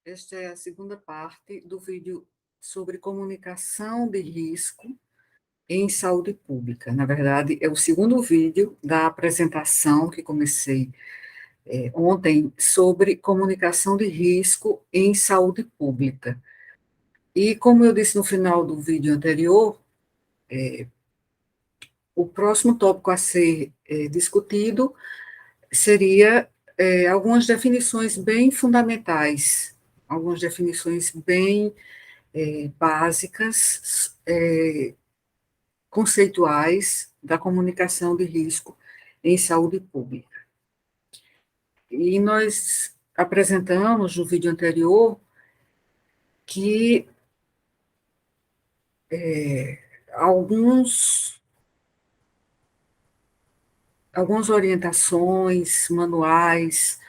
Esta é a segunda parte do vídeo sobre comunicação de risco em saúde pública. Na verdade, é o segundo vídeo da apresentação que comecei ontem sobre comunicação de risco em saúde pública. E como eu disse no final do vídeo anterior, o próximo tópico a ser discutido seria algumas definições bem fundamentais, algumas definições bem básicas, conceituais da comunicação de risco em saúde pública. E nós apresentamos no vídeo anterior que algumas orientações, manuais,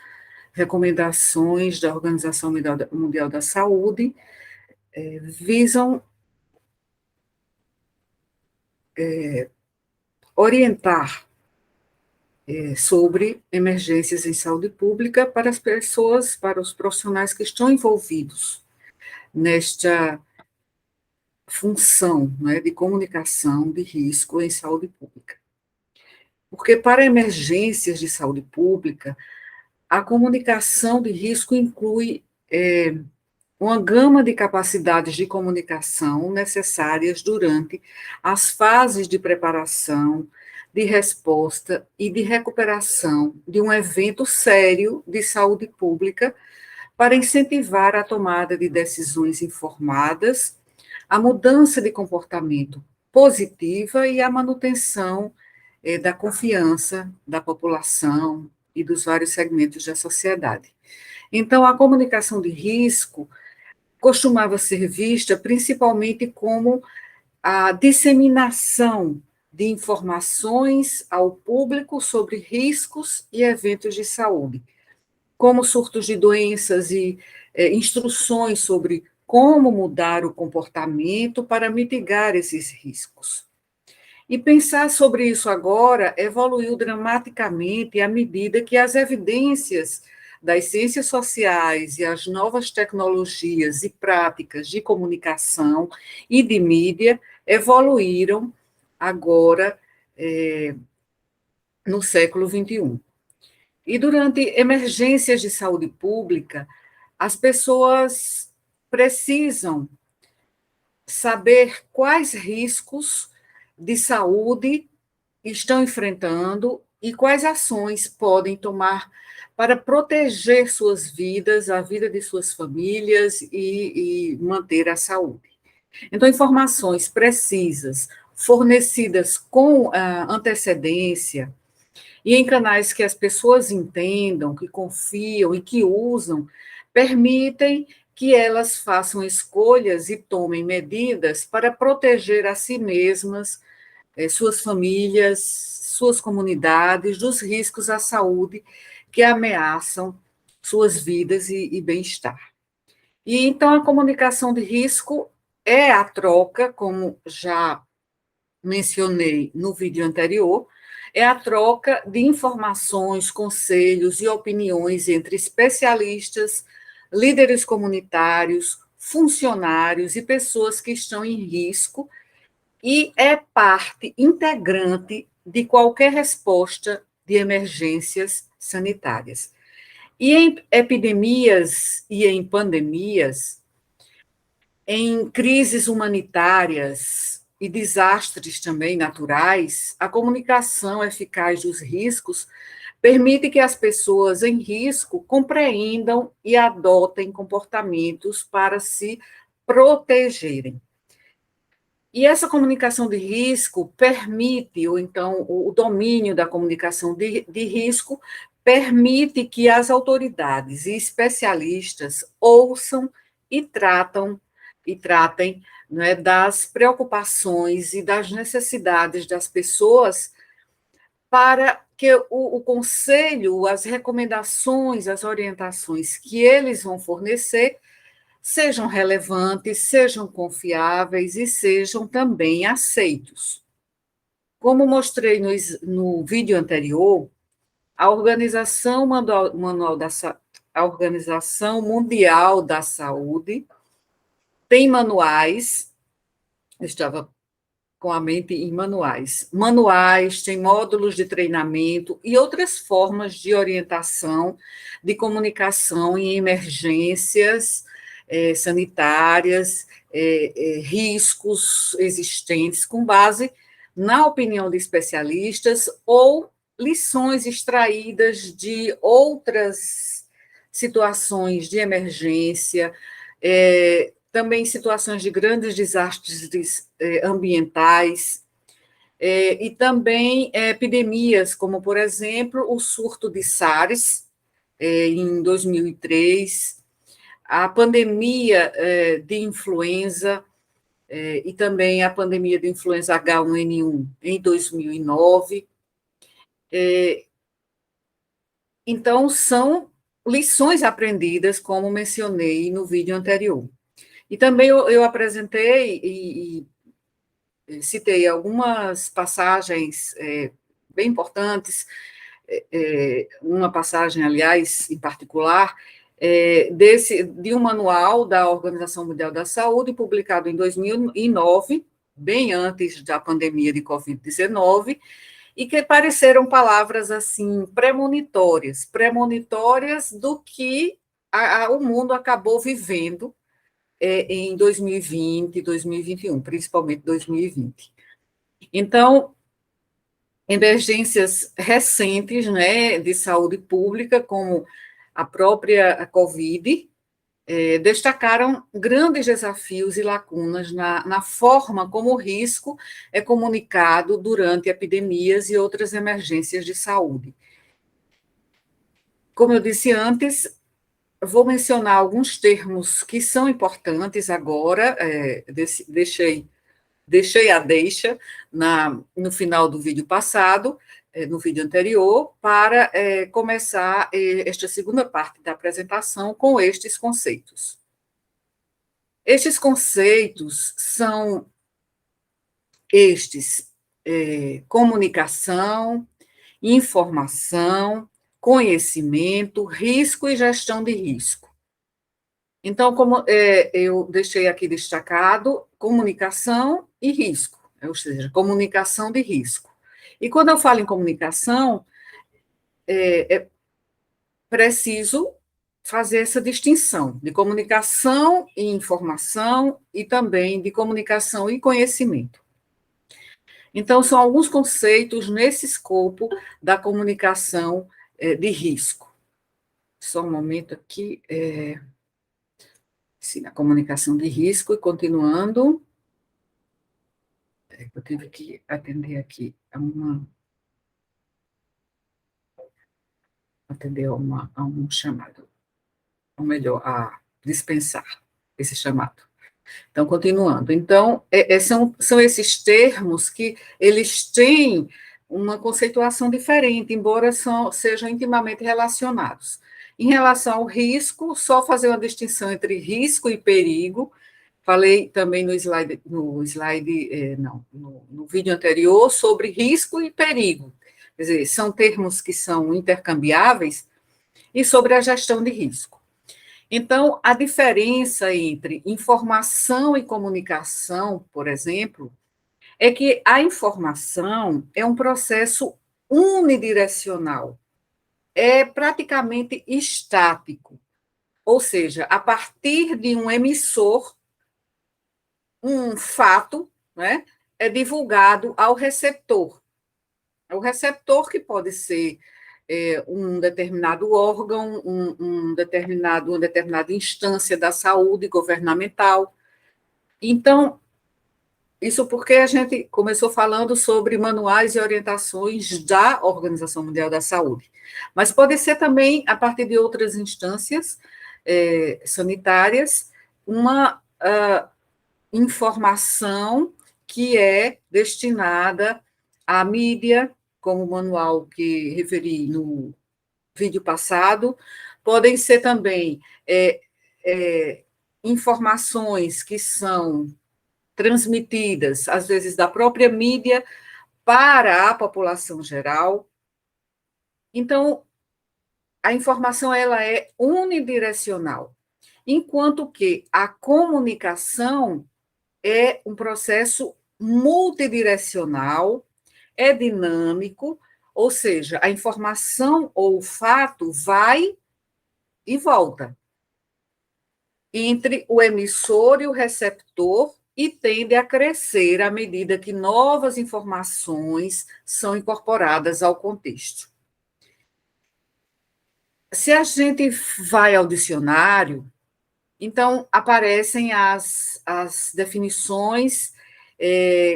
recomendações da Organização Mundial da Saúde visam orientar sobre emergências em saúde pública para as pessoas, para os profissionais que estão envolvidos nesta função, né, de comunicação de risco em saúde pública. Porque para emergências de saúde pública, a comunicação de risco inclui uma gama de capacidades de comunicação necessárias durante as fases de preparação, de resposta e de recuperação de um evento sério de saúde pública para incentivar a tomada de decisões informadas, a mudança de comportamento positiva e a manutenção da confiança da população e dos vários segmentos da sociedade. Então, a comunicação de risco costumava ser vista principalmente como a disseminação de informações ao público sobre riscos e eventos de saúde, como surtos de doenças e instruções sobre como mudar o comportamento para mitigar esses riscos. E pensar sobre isso agora evoluiu dramaticamente à medida que as evidências das ciências sociais e as novas tecnologias e práticas de comunicação e de mídia evoluíram agora no século XXI. E durante emergências de saúde pública, as pessoas precisam saber quais riscos de saúde estão enfrentando e quais ações podem tomar para proteger suas vidas, a vida de suas famílias e manter a saúde. Então, informações precisas, fornecidas com antecedência e em canais que as pessoas entendam, que confiam e que usam, permitem que elas façam escolhas e tomem medidas para proteger a si mesmas, suas famílias, suas comunidades, dos riscos à saúde que ameaçam suas vidas e bem-estar. E então a comunicação de risco é a troca, como já mencionei no vídeo anterior, é a troca de informações, conselhos e opiniões entre especialistas, líderes comunitários, funcionários e pessoas que estão em risco, e é parte integrante de qualquer resposta de emergências sanitárias. E em epidemias e em pandemias, em crises humanitárias e desastres também naturais, a comunicação eficaz dos riscos permite que as pessoas em risco compreendam e adotem comportamentos para se protegerem. E essa comunicação de risco permite, ou então o domínio da comunicação de risco, permite que as autoridades e especialistas ouçam e tratem, né, das preocupações e das necessidades das pessoas para que o conselho, as recomendações, as orientações que eles vão fornecer sejam relevantes, sejam confiáveis e sejam também aceitos. Como mostrei no vídeo anterior, a Organização a Organização Mundial da Saúde tem manuais, eu estava com a mente em manuais. Manuais, tem módulos de treinamento e outras formas de orientação, de comunicação em emergências sanitárias, riscos existentes, com base na opinião de especialistas ou lições extraídas de outras situações de emergência, também situações de grandes desastres ambientais, e também epidemias, como, por exemplo, o surto de SARS, em 2003, a pandemia de influenza, e também a pandemia de influenza H1N1 em 2009. Então, são lições aprendidas, como mencionei no vídeo anterior. E também eu apresentei citei algumas passagens bem importantes, uma passagem, aliás, em particular, de um manual da Organização Mundial da Saúde, publicado em 2009, bem antes da pandemia de Covid-19, e que pareceram palavras assim premonitórias do que o mundo acabou vivendo em 2020, 2021, principalmente 2020. Então, emergências recentes, né, de saúde pública, como a própria Covid, destacaram grandes desafios e lacunas na forma como o risco é comunicado durante epidemias e outras emergências de saúde. Como eu disse antes, vou mencionar alguns termos que são importantes agora, deixei a deixa no final do vídeo passado, no vídeo anterior, para começar esta segunda parte da apresentação com estes conceitos. Estes conceitos são comunicação, informação, conhecimento, risco e gestão de risco. Então, como eu deixei aqui destacado, comunicação e risco, ou seja, comunicação de risco. E quando eu falo em comunicação, é preciso fazer essa distinção de comunicação e informação e também de comunicação e conhecimento. Então, são alguns conceitos nesse escopo da comunicação de risco. Só um momento aqui. Sim, a comunicação de risco, e continuando, eu tive que atender aqui a um chamado, ou melhor, a dispensar esse chamado. Então, continuando. Então, são esses termos que eles têm uma conceituação diferente, embora sejam intimamente relacionados. Em relação ao risco, só fazer uma distinção entre risco e perigo. Falei também no vídeo anterior sobre risco e perigo. Quer dizer, são termos que são intercambiáveis, e sobre a gestão de risco. Então, a diferença entre informação e comunicação, por exemplo, é que a informação é um processo unidirecional, é praticamente estático, ou seja, a partir de um emissor, um fato, né, é divulgado ao receptor. É o receptor que pode ser um determinado órgão, uma determinada instância da saúde governamental. Então, isso porque a gente começou falando sobre manuais e orientações da Organização Mundial da Saúde, mas pode ser também, a partir de outras instâncias sanitárias, uma informação que é destinada à mídia, como o manual que referi no vídeo passado, podem ser também informações que são transmitidas, às vezes, da própria mídia para a população geral. Então, a informação ela é unidirecional, enquanto que a comunicação é um processo multidirecional, é dinâmico, ou seja, a informação ou o fato vai e volta entre o emissor e o receptor e tende a crescer à medida que novas informações são incorporadas ao contexto. Se a gente vai ao dicionário, então aparecem as definições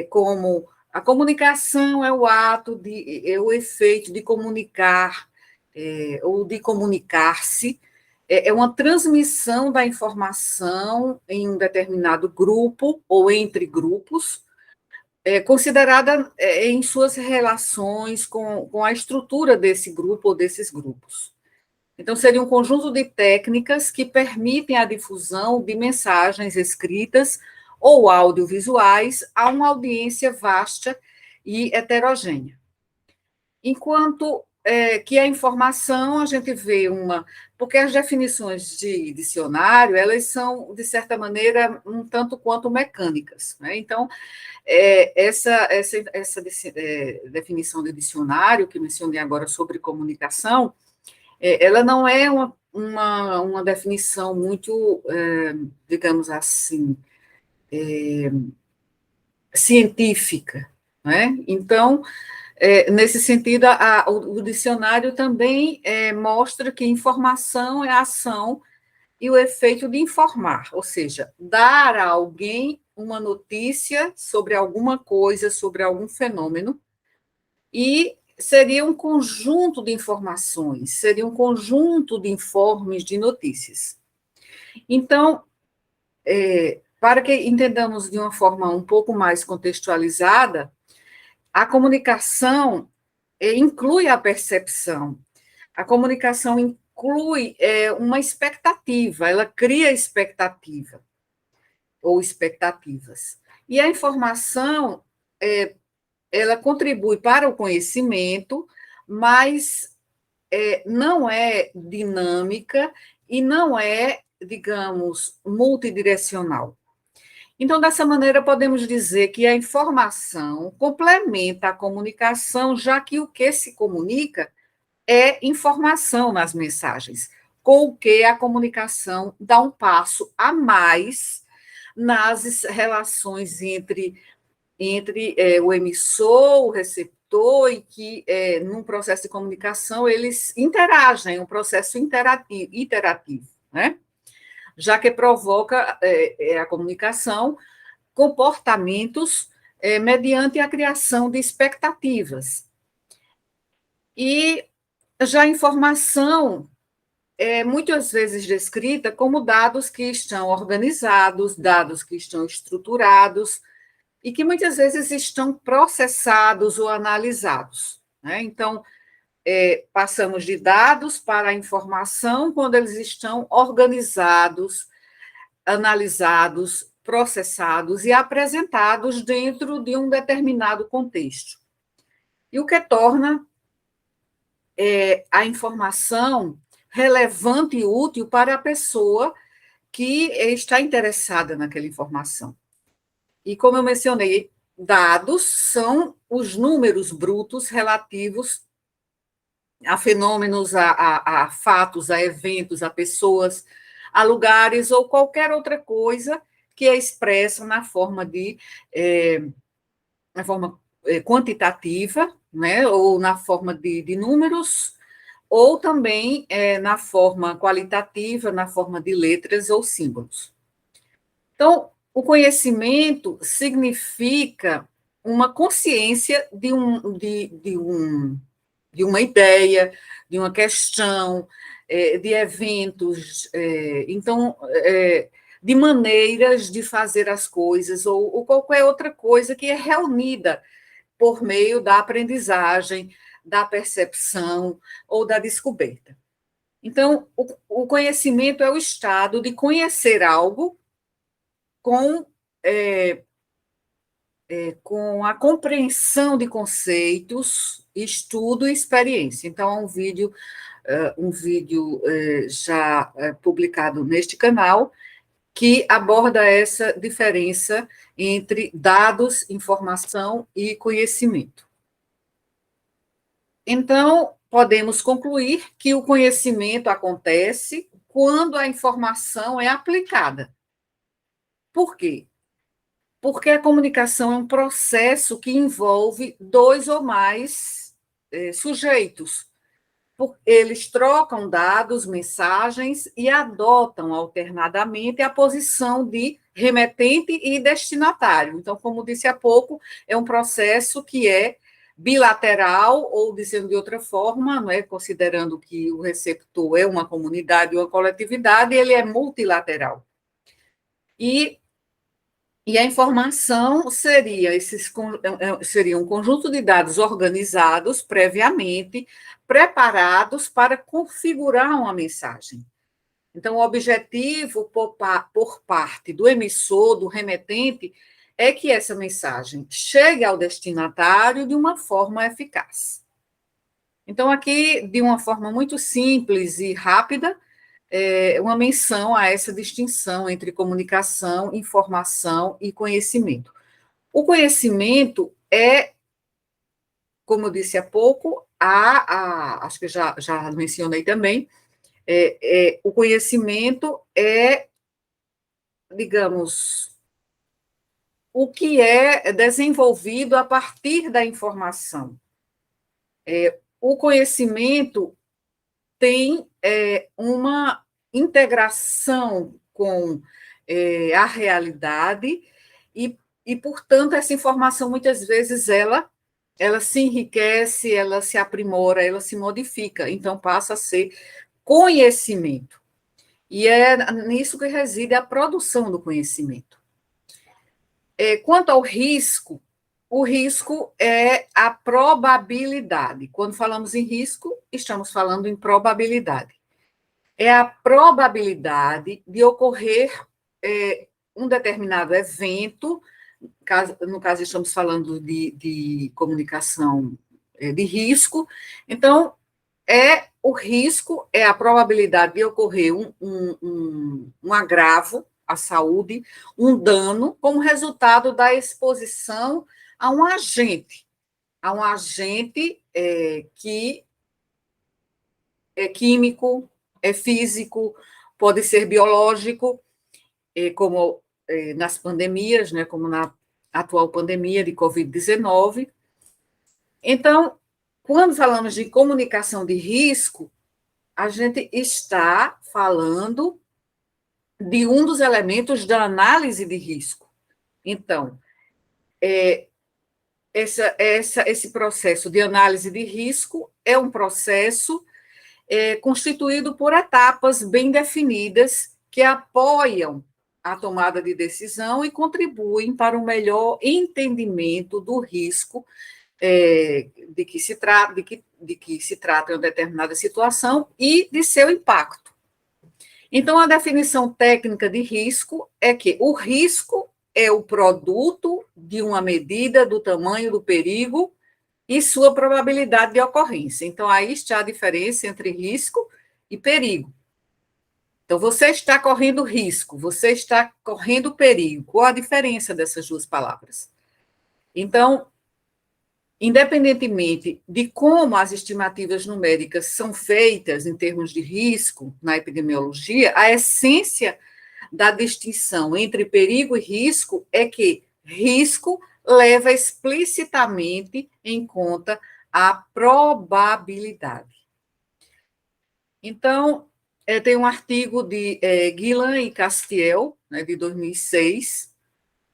como a comunicação é o ato é o efeito de comunicar ou de comunicar-se, é uma transmissão da informação em um determinado grupo ou entre grupos, considerada em suas relações com a estrutura desse grupo ou desses grupos. Então, seria um conjunto de técnicas que permitem a difusão de mensagens escritas ou audiovisuais a uma audiência vasta e heterogênea. Enquanto que a informação, a gente vê uma... Porque as definições de dicionário, elas são, de certa maneira, um tanto quanto mecânicas, né? Então, essa definição de dicionário, que mencionei agora sobre comunicação, ela não é uma definição muito, digamos assim, científica, né? Então, nesse sentido, o dicionário também mostra que informação é a ação e o efeito de informar, ou seja, dar a alguém uma notícia sobre alguma coisa, sobre algum fenômeno, e seria um conjunto de informações, seria um conjunto de informes, de notícias. Então, para que entendamos de uma forma um pouco mais contextualizada, a comunicação inclui a percepção, a comunicação inclui uma expectativa, ela cria expectativa, ou expectativas. E a informação, ela contribui para o conhecimento, mas não é dinâmica e não é, digamos, multidirecional. Então, dessa maneira, podemos dizer que a informação complementa a comunicação, já que o que se comunica é informação nas mensagens, com o que a comunicação dá um passo a mais nas relações entre o emissor, o receptor, e que, num processo de comunicação, eles interagem, um processo iterativo, né? Já que provoca a comunicação comportamentos mediante a criação de expectativas. E já a informação é muitas vezes descrita como dados que estão organizados, dados que estão estruturados, e que muitas vezes estão processados ou analisados, né? Então, passamos de dados para a informação quando eles estão organizados, analisados, processados e apresentados dentro de um determinado contexto. E o que torna a informação relevante e útil para a pessoa que está interessada naquela informação. E como eu mencionei, dados são os números brutos relativos a fenômenos, a fatos, a eventos, a pessoas, a lugares ou qualquer outra coisa que é expressa na forma na forma quantitativa, né, ou na forma de números, ou também na forma qualitativa, na forma de letras ou símbolos. Então, o conhecimento significa uma consciência de uma ideia, de uma questão, de eventos, então, de maneiras de fazer as coisas, ou qualquer outra coisa que é reunida por meio da aprendizagem, da percepção ou da descoberta. Então, o conhecimento é o estado de conhecer algo com com a compreensão de conceitos, estudo e experiência. Então, é um vídeo já publicado neste canal, que aborda essa diferença entre dados, informação e conhecimento. Então, podemos concluir que o conhecimento acontece quando a informação é aplicada. Por quê? Porque a comunicação é um processo que envolve dois ou mais sujeitos. Eles trocam dados, mensagens e adotam alternadamente a posição de remetente e destinatário. Então, como disse há pouco, é um processo que é bilateral, ou dizendo de outra forma, não é, considerando que o receptor é uma comunidade ou uma coletividade, ele é multilateral. E a informação seria um conjunto de dados organizados previamente, preparados para configurar uma mensagem. Então, o objetivo por parte do emissor, do remetente, é que essa mensagem chegue ao destinatário de uma forma eficaz. Então, aqui, de uma forma muito simples e rápida, uma menção a essa distinção entre comunicação, informação e conhecimento. O conhecimento é, como eu disse há pouco, acho que já mencionei também, o conhecimento é, digamos, o que é desenvolvido a partir da informação. O conhecimento tem uma integração com a realidade e, portanto, essa informação, muitas vezes, ela se enriquece, ela se aprimora, ela se modifica, então passa a ser conhecimento. E é nisso que reside a produção do conhecimento. Quanto ao risco, o risco é a probabilidade. Quando falamos em risco, estamos falando em probabilidade. É a probabilidade de ocorrer um determinado evento, no caso estamos falando de comunicação de risco, então, o risco é a probabilidade de ocorrer um agravo à saúde, um dano, como resultado da exposição a um agente que é químico, é físico, pode ser biológico, como nas pandemias, né, como na atual pandemia de Covid-19. Então, quando falamos de comunicação de risco, a gente está falando de um dos elementos da análise de risco. Então, esse processo de análise de risco é um processo constituído por etapas bem definidas que apoiam a tomada de decisão e contribuem para um melhor entendimento do risco de que se trata em uma determinada situação e de seu impacto. Então, a definição técnica de risco é que o risco é o produto de uma medida do tamanho do perigo e sua probabilidade de ocorrência. Então, aí está a diferença entre risco e perigo. Então, você está correndo risco, você está correndo perigo. Qual a diferença dessas duas palavras? Então, independentemente de como as estimativas numéricas são feitas em termos de risco na epidemiologia, a essência da distinção entre perigo e risco é que risco leva explicitamente em conta a probabilidade. Então, tem um artigo de Gillan e Castiel, né, de 2006,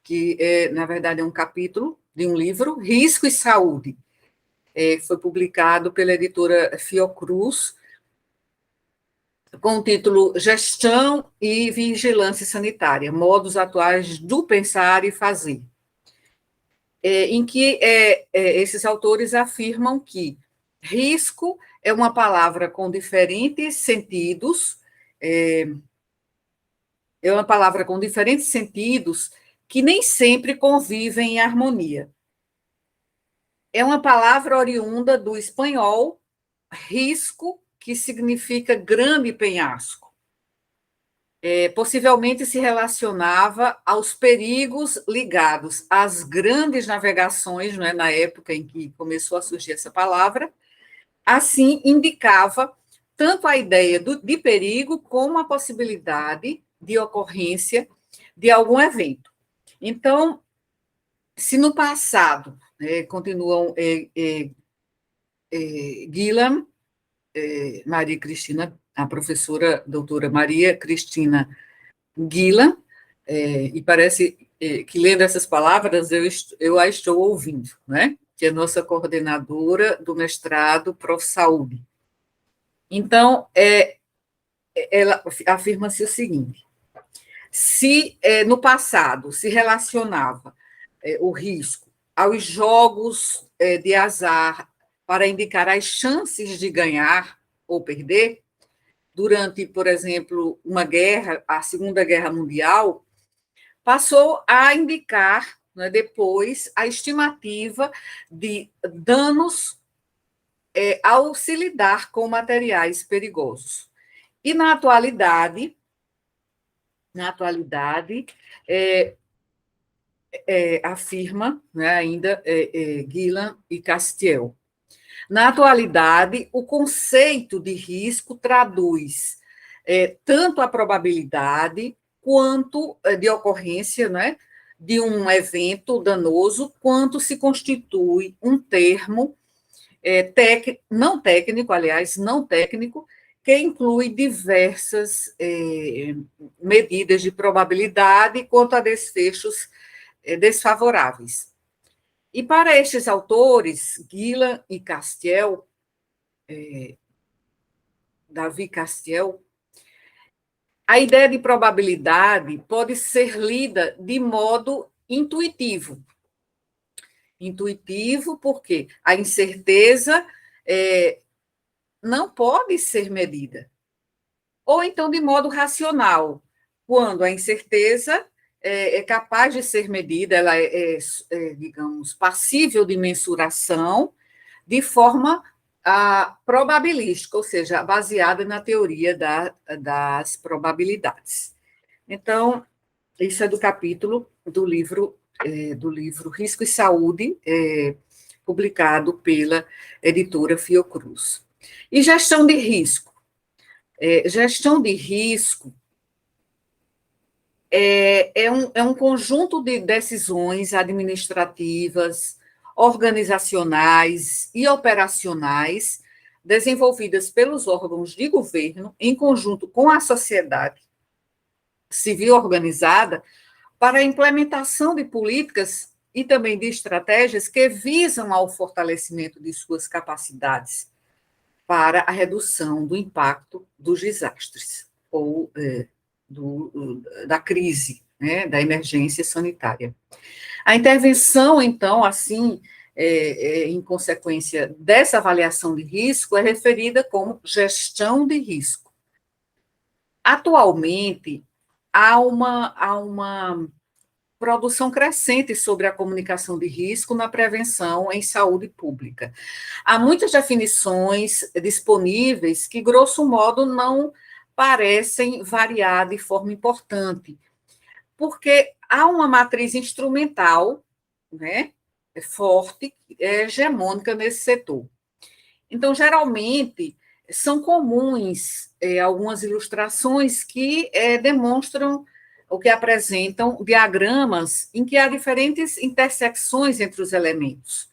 que, na verdade, é um capítulo de um livro, Risco e Saúde. Foi publicado pela editora Fiocruz, com o título Gestão e Vigilância Sanitária, modos atuais do pensar e fazer, em que esses autores afirmam que risco é uma palavra com diferentes sentidos, que nem sempre convivem em harmonia. É uma palavra oriunda do espanhol risco, que significa grande penhasco. Possivelmente se relacionava aos perigos ligados às grandes navegações, não é, na época em que começou a surgir essa palavra. Assim, indicava tanto a ideia de perigo como a possibilidade de ocorrência de algum evento. Então, se no passado, continuam Gillan, Maria Cristina, a professora doutora Maria Cristina Gillan, e parece que lendo essas palavras eu a estou ouvindo, né? Que é nossa coordenadora do mestrado Prof. Saúde. Então, ela afirma-se o seguinte: se no passado se relacionava o risco aos jogos de azar para indicar as chances de ganhar ou perder, durante, por exemplo, uma guerra, a Segunda Guerra Mundial, passou a indicar, né, depois, a estimativa de danos ao se lidar com materiais perigosos. E na atualidade, afirma, né, ainda Gillan e Castiel, na atualidade, o conceito de risco traduz tanto a probabilidade quanto de ocorrência, né, de um evento danoso, quanto se constitui um termo não técnico, aliás, não técnico, que inclui diversas medidas de probabilidade quanto a desfechos desfavoráveis. E para estes autores, Gillan e Castiel, Davi Castiel, a ideia de probabilidade pode ser lida de modo intuitivo. Intuitivo porque a incerteza não pode ser medida. Ou então de modo racional, quando a incerteza é capaz de ser medida, ela digamos, passível de mensuração de forma probabilística, ou seja, baseada na teoria das probabilidades. Então, isso é do capítulo do livro Risco e Saúde, publicado pela editora Fiocruz. E gestão de risco. Gestão de risco é um conjunto de decisões administrativas, organizacionais e operacionais desenvolvidas pelos órgãos de governo em conjunto com a sociedade civil organizada para a implementação de políticas e também de estratégias que visam ao fortalecimento de suas capacidades para a redução do impacto dos desastres ou da crise, né, da emergência sanitária. A intervenção, então, assim, em consequência dessa avaliação de risco, é referida como gestão de risco. Atualmente, há uma produção crescente sobre a comunicação de risco na prevenção em saúde pública. Há muitas definições disponíveis que, grosso modo, não parecem variar de forma importante, porque há uma matriz instrumental, né, forte, hegemônica nesse setor. Então, geralmente, são comuns algumas ilustrações que demonstram ou que apresentam diagramas em que há diferentes intersecções entre os elementos.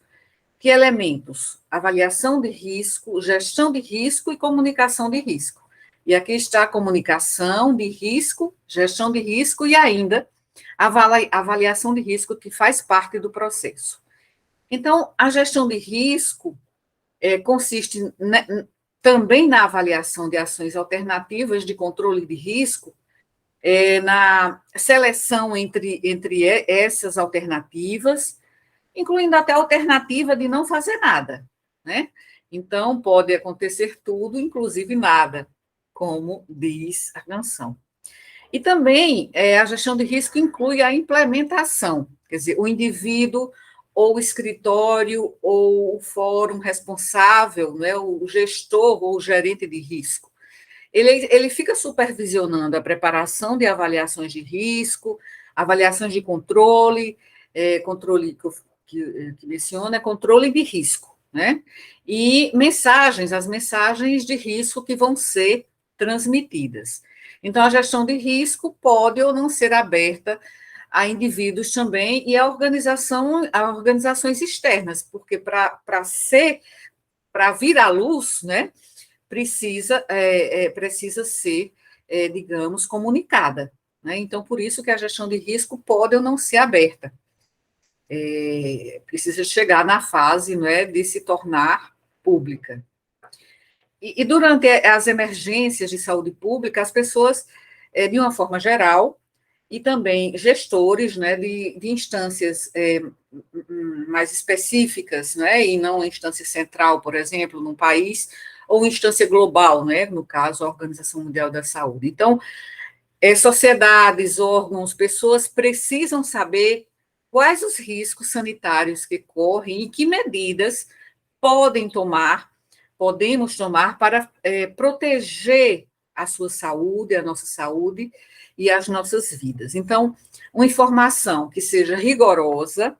Que elementos? Avaliação de risco, gestão de risco e comunicação de risco. E aqui está a comunicação de risco, gestão de risco e ainda a avaliação de risco, que faz parte do processo. Então, a gestão de risco consiste também na avaliação de ações alternativas de controle de risco, na seleção entre essas alternativas, incluindo até a alternativa de não fazer nada, né? Então, pode acontecer tudo, inclusive nada, como diz a canção. E também a gestão de risco inclui a implementação, quer dizer, o indivíduo ou o escritório ou o fórum responsável, né, o gestor ou o gerente de risco. Ele fica supervisionando a preparação de avaliações de risco, avaliações de controle, controle que menciona é controle de risco, né? E as mensagens de risco que vão ser transmitidas. Então, a gestão de risco pode ou não ser aberta a indivíduos também e a organizações externas, porque para vir à luz, né, precisa ser, digamos, comunicada. Né? Então, por isso que a gestão de risco pode ou não ser aberta. Precisa chegar na fase, né, de se tornar pública. E durante as emergências de saúde pública, as pessoas, de uma forma geral, e também gestores, né, de instâncias mais específicas, né, e não instância central, por exemplo, num país, ou instância global, né, no caso, a Organização Mundial da Saúde. Então, sociedades, órgãos, pessoas precisam saber quais os riscos sanitários que correm e que medidas podemos tomar para proteger a sua saúde, a nossa saúde e as nossas vidas. Então, uma informação que seja rigorosa,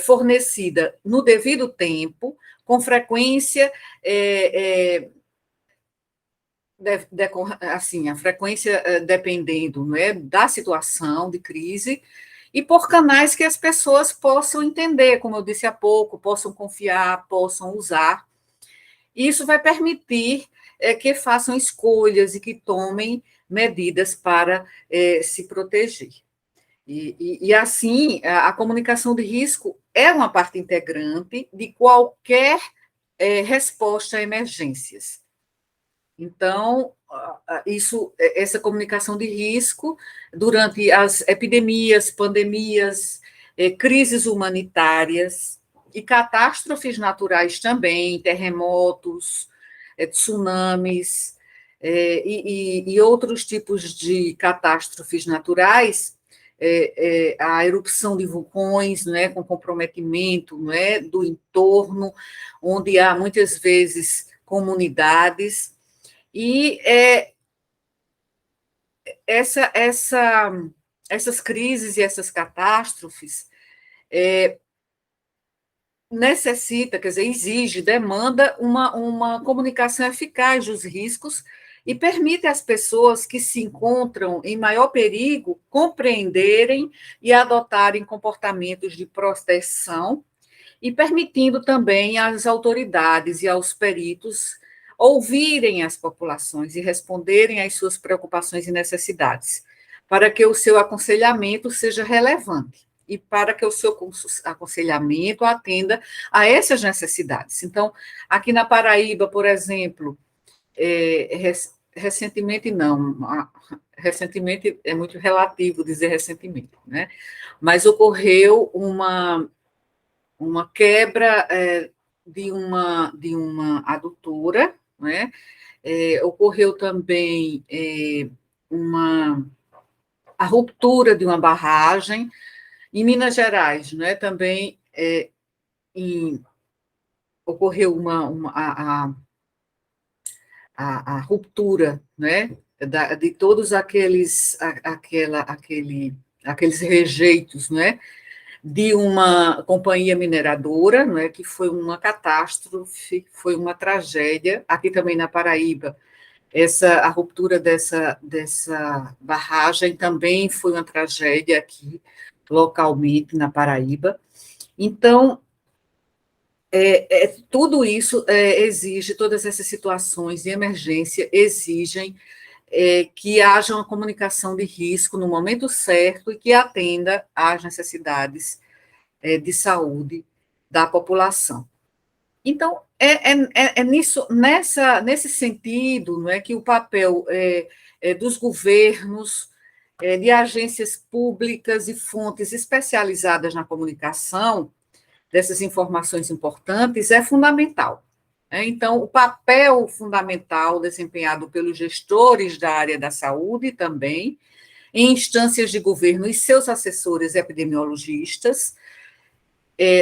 fornecida no devido tempo, com frequência, assim, a frequência dependendo, né, da situação de crise, e por canais que as pessoas possam entender, como eu disse há pouco, possam confiar, possam usar. Isso vai permitir que façam escolhas e que tomem medidas para se proteger. E assim, a comunicação de risco é uma parte integrante de qualquer resposta a emergências. Então, essa comunicação de risco, durante as epidemias, pandemias, crises humanitárias e catástrofes naturais também, terremotos, tsunamis, e outros tipos de catástrofes naturais, a erupção de vulcões, né, com comprometimento, né, do entorno, onde há muitas vezes comunidades, e essas crises e essas catástrofes necessita, quer dizer, exige, demanda uma comunicação eficaz dos riscos e permite às pessoas que se encontram em maior perigo compreenderem e adotarem comportamentos de proteção e permitindo também às autoridades e aos peritos ouvirem as populações e responderem às suas preocupações e necessidades, para que o seu aconselhamento seja relevante e para que o seu aconselhamento atenda a essas necessidades. Então, aqui na Paraíba, por exemplo, recentemente não, recentemente é muito relativo dizer recentemente, né? Mas ocorreu uma quebra de uma adutora, né? Ocorreu também a ruptura de uma barragem. Em Minas Gerais, né, também ocorreu a ruptura, né, de todos aqueles rejeitos, né, de uma companhia mineradora, né, que foi uma catástrofe, foi uma tragédia, aqui também na Paraíba. A ruptura dessa barragem também foi uma tragédia aqui, localmente, na Paraíba. Então, tudo isso exige, todas essas situações de emergência exigem que haja uma comunicação de risco no momento certo e que atenda às necessidades de saúde da população. Então, nesse sentido, não é, que o papel dos governos, de agências públicas e fontes especializadas na comunicação dessas informações importantes é fundamental. Então, o papel fundamental desempenhado pelos gestores da área da saúde também, em instâncias de governo e seus assessores epidemiologistas,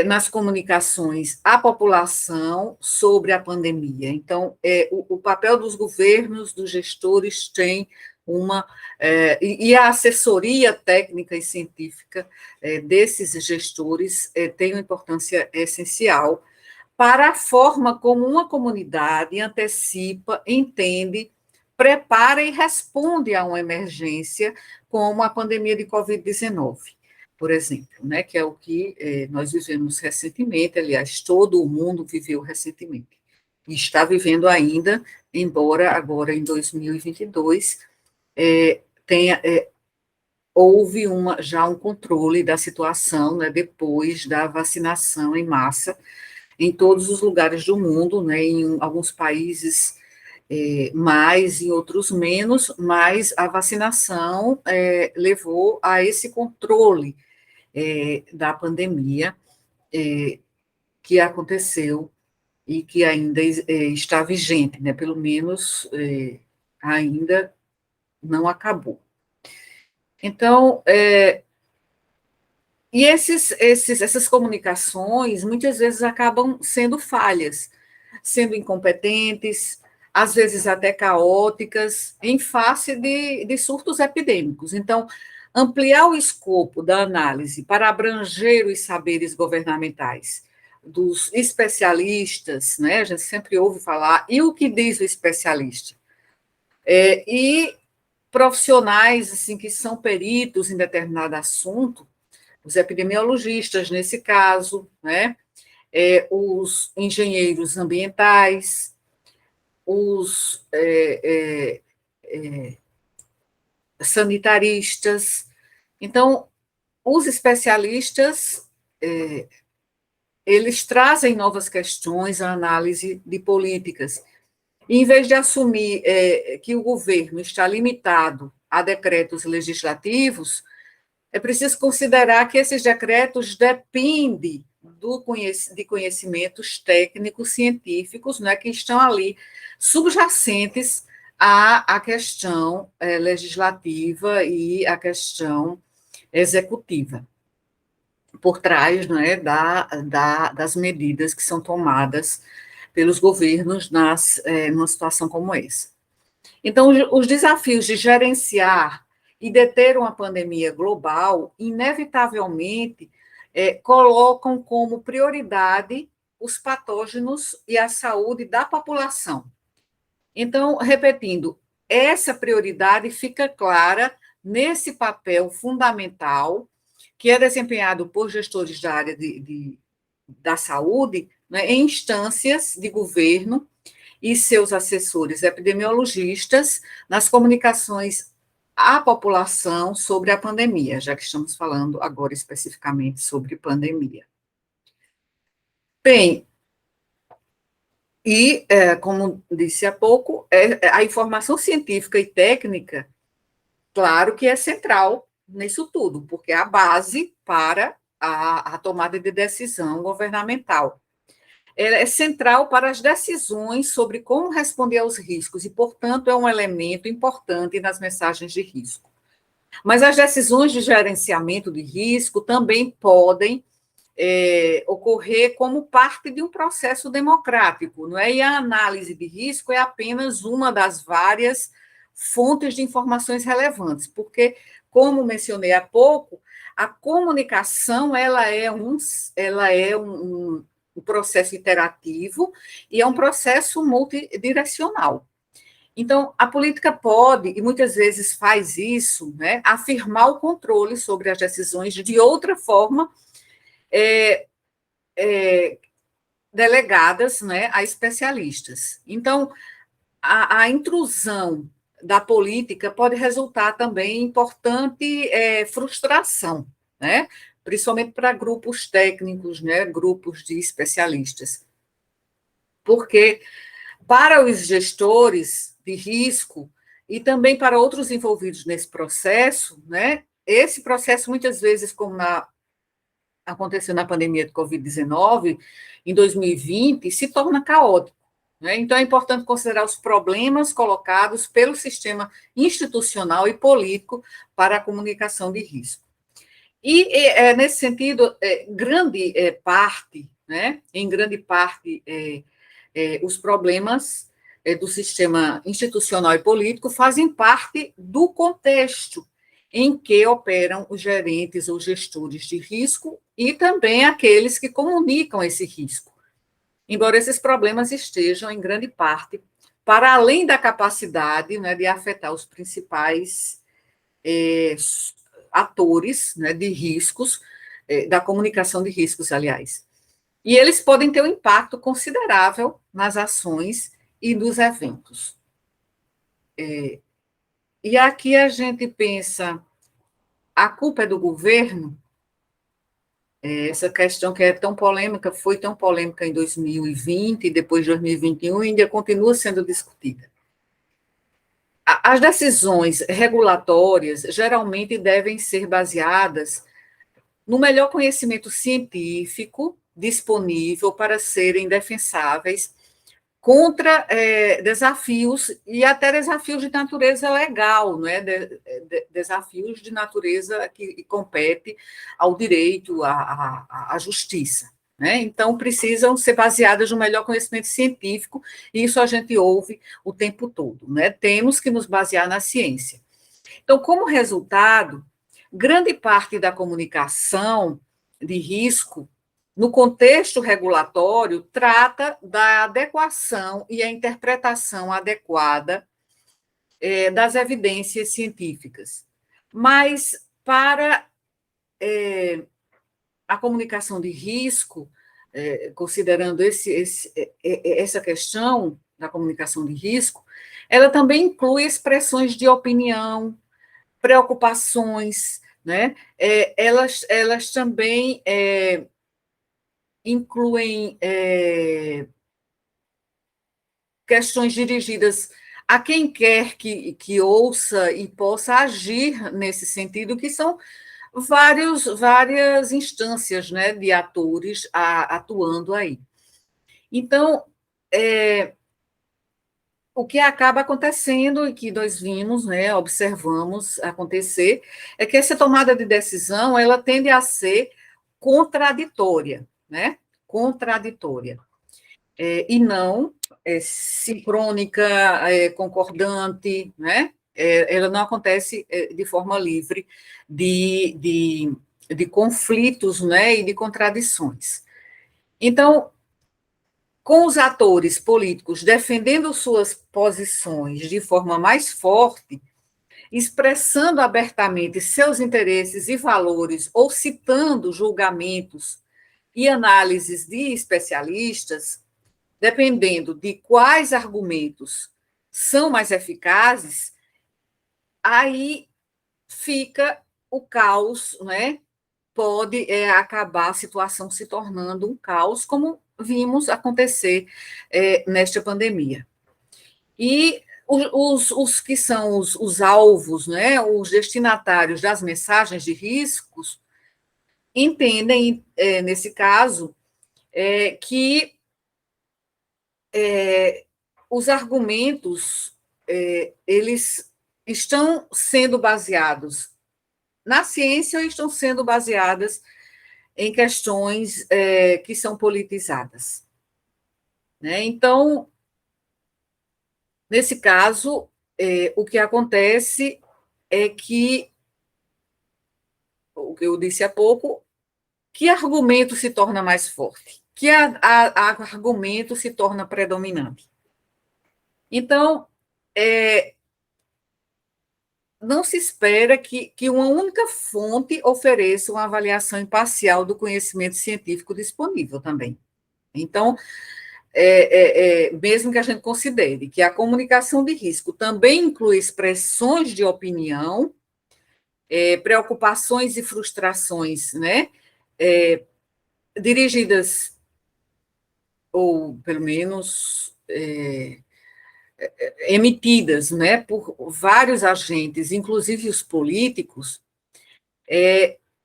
nas comunicações à população sobre a pandemia. Então, o papel dos governos, dos gestores, tem uma. E a assessoria técnica e científica desses gestores tem uma importância essencial para a forma como uma comunidade antecipa, entende, prepara e responde a uma emergência, como a pandemia de Covid-19, por exemplo, né, que é o que nós vivemos recentemente, aliás, todo o mundo viveu recentemente, e está vivendo ainda, embora agora em 2022 tenha, houve já um controle da situação, né, depois da vacinação em massa, em todos os lugares do mundo, né, em alguns países mais, em outros menos, mas a vacinação levou a esse controle da pandemia que aconteceu e que ainda está vigente, né, pelo menos ainda não acabou. Então, e essas comunicações, muitas vezes, acabam sendo falhas, sendo incompetentes, às vezes até caóticas, em face de surtos epidêmicos. Então, ampliar o escopo da análise para abranger os saberes governamentais dos especialistas, né? A gente sempre ouve falar, e o que diz o especialista? E profissionais assim, que são peritos em determinado assunto, os epidemiologistas, nesse caso, né? Os engenheiros ambientais, os sanitaristas. Então, os especialistas, eles trazem novas questões à análise de políticas. E, em vez de assumir que o governo está limitado a decretos legislativos, é preciso considerar que esses decretos dependem de conhecimentos técnicos, científicos, né, que estão ali subjacentes à questão legislativa e à questão executiva, por trás, né, das medidas que são tomadas pelos governos numa situação como essa. Então, os desafios de gerenciar e deter uma pandemia global, inevitavelmente, colocam como prioridade os patógenos e a saúde da população. Então, repetindo, essa prioridade fica clara nesse papel fundamental que é desempenhado por gestores da área da saúde, né, em instâncias de governo e seus assessores epidemiologistas nas comunicações à população sobre a pandemia, já que estamos falando agora especificamente sobre pandemia. Bem, e, como disse há pouco, a informação científica e técnica, claro que é central nisso tudo, porque é a base para a tomada de decisão governamental. Ela é central para as decisões sobre como responder aos riscos e, portanto, é um elemento importante nas mensagens de risco. Mas as decisões de gerenciamento de risco também podem ocorrer como parte de um processo democrático, não é? E a análise de risco é apenas uma das várias fontes de informações relevantes, porque, como mencionei há pouco, a comunicação ela é um processo interativo e é um processo multidirecional. Então, a política pode, e muitas vezes faz isso, né, afirmar o controle sobre as decisões de outra forma, delegadas, né, a especialistas. Então, a intrusão da política pode resultar também em importante frustração, né, principalmente para grupos técnicos, né, grupos de especialistas. Porque, para os gestores de risco e também para outros envolvidos nesse processo, né, esse processo, muitas vezes, como aconteceu na pandemia de Covid-19, em 2020, se torna caótico. né? Então, é importante considerar os problemas colocados pelo sistema institucional e político para a comunicação de risco. Nesse sentido, grande parte, né, em grande parte, os problemas do sistema institucional e político fazem parte do contexto em que operam os gerentes ou gestores de risco e também aqueles que comunicam esse risco. Embora esses problemas estejam, em grande parte, para além da capacidade, né, de afetar os principais atores, né, de riscos, da comunicação de riscos, aliás. E eles podem ter um impacto considerável nas ações e nos eventos. E aqui a gente pensa, a culpa é do governo? Essa questão que é tão polêmica, foi tão polêmica em 2020 e depois de 2021, ainda continua sendo discutida. As decisões regulatórias geralmente devem ser baseadas no melhor conhecimento científico disponível para serem defensáveis contra desafios, e até desafios de natureza legal, não é? Desafios de natureza que compete ao direito, à justiça. Né? Então, precisam ser baseadas no melhor conhecimento científico, e isso a gente ouve o tempo todo. Né? Temos que nos basear na ciência. Então, como resultado, grande parte da comunicação de risco, no contexto regulatório, trata da adequação e a interpretação adequada das evidências científicas. Mas, para a comunicação de risco, considerando essa questão da comunicação de risco, ela também inclui expressões de opinião, preocupações, né? Elas também incluem questões dirigidas a quem quer que ouça e possa agir nesse sentido, que são várias instâncias, né, de atores atuando aí. Então, o que acaba acontecendo e que nós vimos, né, observamos acontecer, é que essa tomada de decisão ela tende a ser contraditória, né? Contraditória. E não sincrônica, concordante, né? Ela não acontece de forma livre de conflitos, né, e de contradições. Então, com os atores políticos defendendo suas posições de forma mais forte, expressando abertamente seus interesses e valores, ou citando julgamentos e análises de especialistas, dependendo de quais argumentos são mais eficazes, aí fica o caos, né? Pode acabar a situação se tornando um caos, como vimos acontecer nesta pandemia. E os que são os alvos, né, os destinatários das mensagens de riscos, entendem, nesse caso, que os argumentos eles estão sendo baseados na ciência ou estão sendo baseadas em questões que são politizadas. Né? Então, nesse caso, o que acontece é que, o que eu disse há pouco, que argumento se torna mais forte? Que argumento se torna predominante? Então, não se espera que uma única fonte ofereça uma avaliação imparcial do conhecimento científico disponível também. Então, mesmo que a gente considere que a comunicação de risco também inclui expressões de opinião, preocupações e frustrações, né, dirigidas, ou pelo menos emitidas, né, por vários agentes, inclusive os políticos,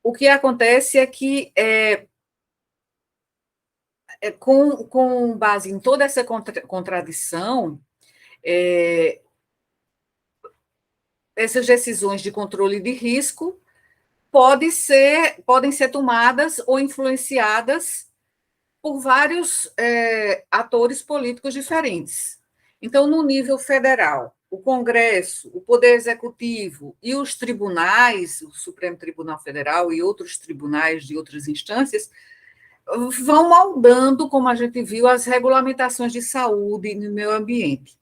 o que acontece é que com base em toda essa contradição, é, essas decisões de controle de risco podem ser tomadas ou influenciadas por vários atores políticos diferentes. Então, no nível federal, o Congresso, o Poder Executivo e os tribunais, o Supremo Tribunal Federal e outros tribunais de outras instâncias, vão moldando, como a gente viu, as regulamentações de saúde no meio ambiente.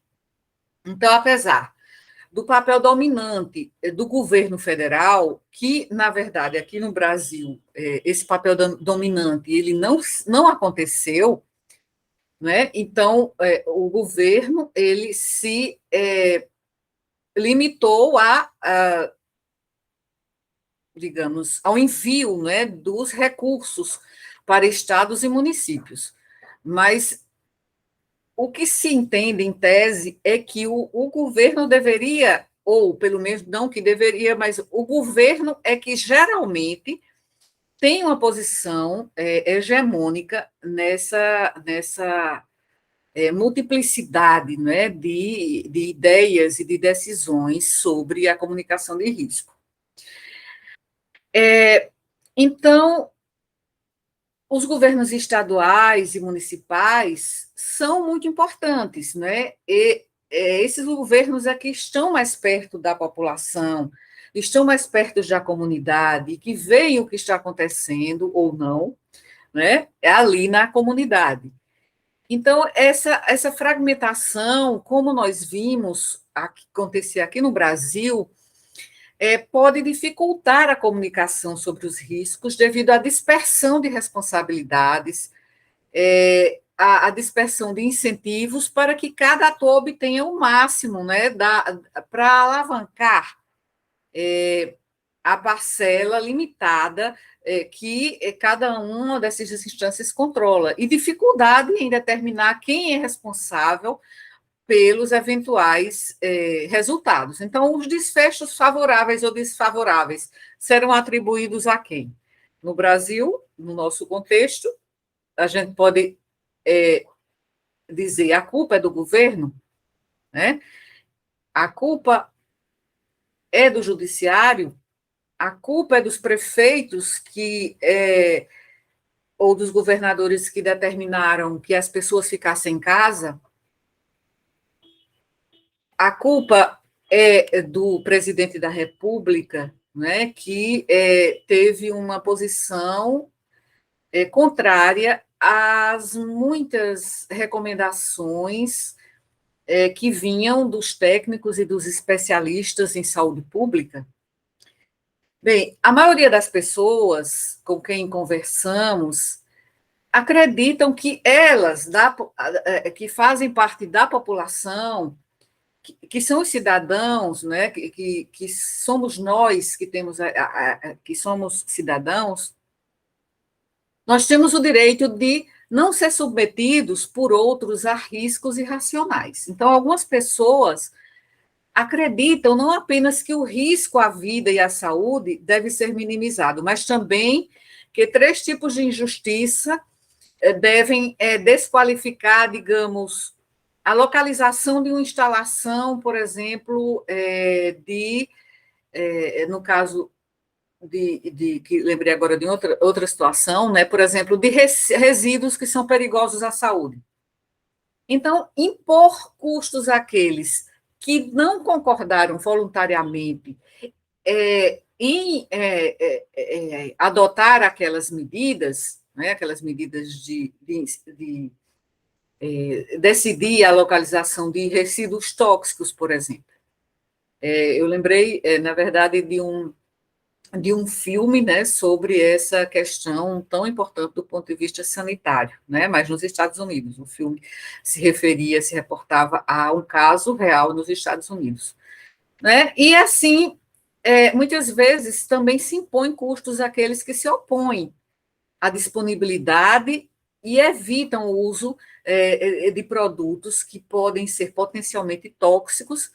Então, apesar do papel dominante do governo federal, que, na verdade, aqui no Brasil, esse papel dominante ele não aconteceu, né? Então, o governo ele se limitou digamos, ao envio, né, dos recursos para estados e municípios. Mas o que se entende, em tese, é que o governo deveria, ou pelo menos não que deveria, mas o governo é que geralmente tem uma posição hegemônica nessa multiplicidade, né, de ideias e de decisões sobre a comunicação de risco. Então, os governos estaduais e municipais são muito importantes, né? Esses governos aqui estão mais perto da população, estão mais perto da comunidade, que veem o que está acontecendo ou não, né? É ali na comunidade. Então, essa fragmentação, como nós vimos acontecer aqui no Brasil, pode dificultar a comunicação sobre os riscos devido à dispersão de responsabilidades, a dispersão de incentivos para que cada ator obtenha o máximo, né, para alavancar a parcela limitada que cada uma dessas instâncias controla, e dificuldade em determinar quem é responsável pelos eventuais resultados. Então, os desfechos favoráveis ou desfavoráveis serão atribuídos a quem? No Brasil, no nosso contexto, a gente pode dizer a culpa é do governo, né? A culpa é do judiciário, a culpa é dos prefeitos ou dos governadores que determinaram que as pessoas ficassem em casa, a culpa é do presidente da República, né, que teve uma posição contrária às muitas recomendações que vinham dos técnicos e dos especialistas em saúde pública. Bem, a maioria das pessoas com quem conversamos acreditam que elas, que fazem parte da população, que são os cidadãos, né, que somos nós que temos que somos cidadãos, nós temos o direito de não ser submetidos por outros a riscos irracionais. Então, algumas pessoas acreditam não apenas que o risco à vida e à saúde deve ser minimizado, mas também que 3 tipos de injustiça devem desqualificar, digamos, a localização de uma instalação, por exemplo, no caso que lembrei agora de outra situação, né, por exemplo, de resíduos que são perigosos à saúde. Então, impor custos àqueles que não concordaram voluntariamente em adotar aquelas medidas, né, aquelas medidas de decidir a localização de resíduos tóxicos, por exemplo. Eu lembrei, na verdade, de um filme, né, sobre essa questão tão importante do ponto de vista sanitário, né, mas nos Estados Unidos. O filme se reportava a um caso real nos Estados Unidos. Né? E, assim, muitas vezes também se impõem custos àqueles que se opõem à disponibilidade e evitam o uso de produtos que podem ser potencialmente tóxicos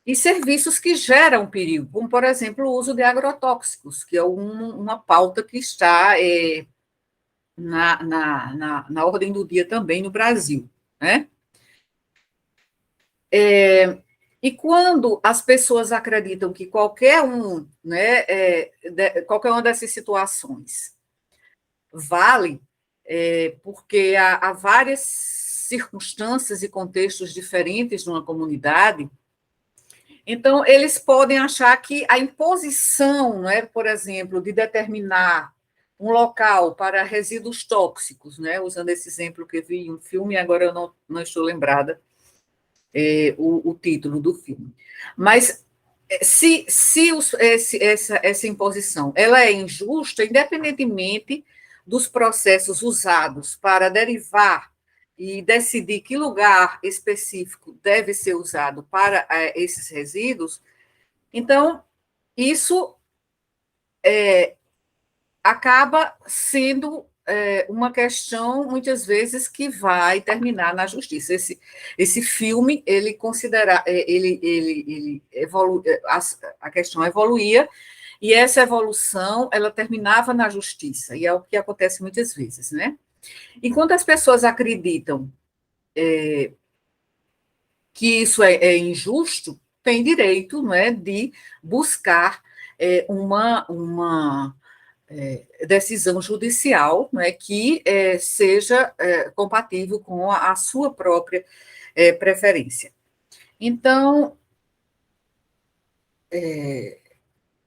e serviços que geram perigo, como, por exemplo, o uso de agrotóxicos, que é uma pauta que está na ordem do dia também no Brasil, né? E quando as pessoas acreditam que qualquer um, né, qualquer uma dessas situações vale, porque há várias circunstâncias e contextos diferentes numa comunidade, então eles podem achar que a imposição, né, por exemplo, de determinar um local para resíduos tóxicos, né, usando esse exemplo que eu vi em um filme, agora eu não estou lembrada o título do filme. Mas se essa imposição ela é injusta, independentemente dos processos usados para derivar e decidir que lugar específico deve ser usado para esses resíduos, então isso acaba sendo uma questão, muitas vezes, que vai terminar na justiça. Esse filme, ele considera, ele a questão evoluía, e essa evolução, ela terminava na justiça, e é o que acontece muitas vezes, né? Enquanto as pessoas acreditam que isso é injusto, tem direito, não é, de buscar uma decisão judicial, né, que seja compatível com a sua própria preferência. Então,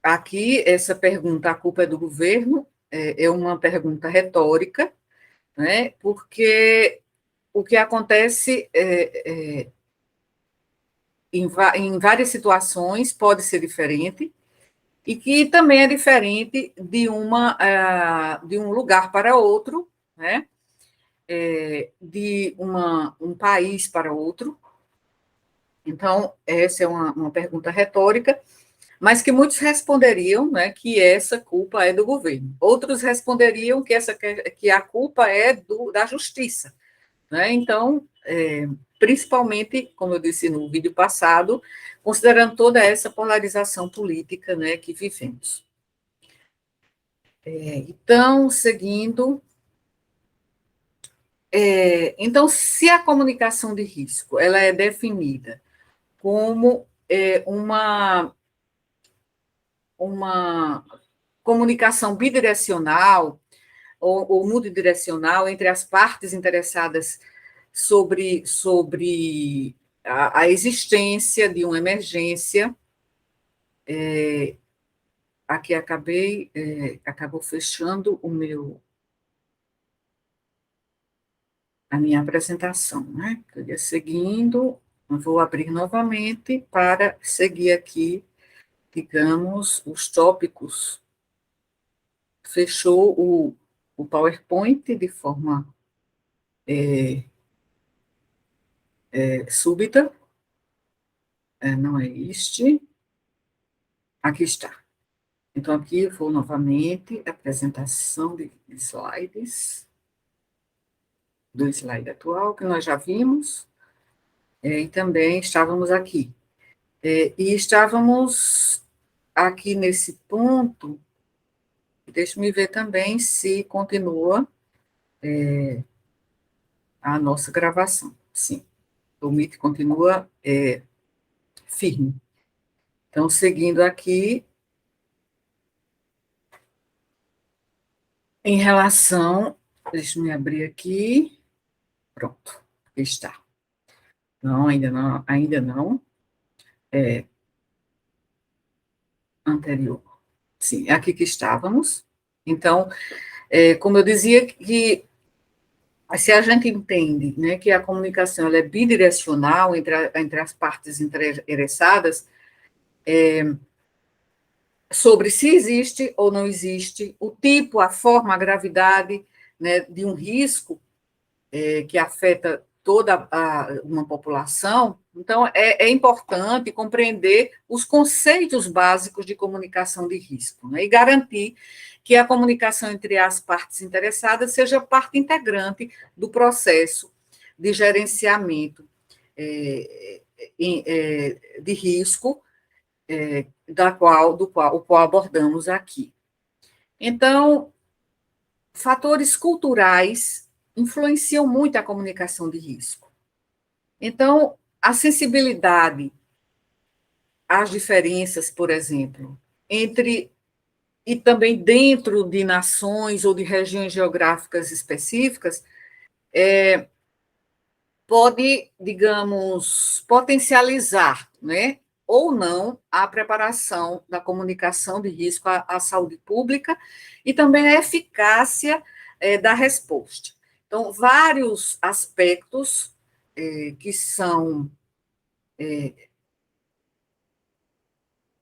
aqui, essa pergunta, a culpa é do governo, é uma pergunta retórica, né, porque o que acontece em várias situações pode ser diferente, e que também é diferente de um lugar para outro, né? De um país para outro. Então, essa é uma pergunta retórica, mas que muitos responderiam, né, que essa culpa é do governo. Outros responderiam que a culpa é da justiça, né? Então, principalmente, como eu disse no vídeo passado, considerando toda essa polarização política, né, que vivemos. Então, seguindo. Então, se a comunicação de risco ela é definida como uma comunicação bidirecional ou multidirecional entre as partes interessadas sobre a existência de uma emergência, aqui acabou fechando a minha apresentação, né? Eu ia seguindo, vou abrir novamente para seguir aqui, digamos, os tópicos. Fechou o PowerPoint de forma súbita. Não é este. Aqui está. Então, aqui vou novamente, apresentação de slides, do slide atual, que nós já vimos, e também estávamos aqui. E estávamos aqui nesse ponto, deixe-me ver também se continua a nossa gravação. Sim, o Meet continua firme. Então, seguindo aqui, em relação, deixe-me abrir aqui, pronto, está. Não, ainda não, anterior. Sim, aqui que estávamos. Então, como eu dizia, que se a gente entende, né, que a comunicação ela é bidirecional entre as partes interessadas, sobre se existe ou não existe, o tipo, a forma, a gravidade, né, de um risco que afeta toda uma população, então é importante compreender os conceitos básicos de comunicação de risco, né, e garantir que a comunicação entre as partes interessadas seja parte integrante do processo de gerenciamento de risco o qual abordamos aqui. Então, fatores culturais influenciam muito a comunicação de risco. Então, a sensibilidade às diferenças, por exemplo, entre e também dentro de nações ou de regiões geográficas específicas, pode, digamos, potencializar, né, ou não, a preparação da comunicação de risco à saúde pública e também a eficácia da resposta. Então, vários aspectos que são.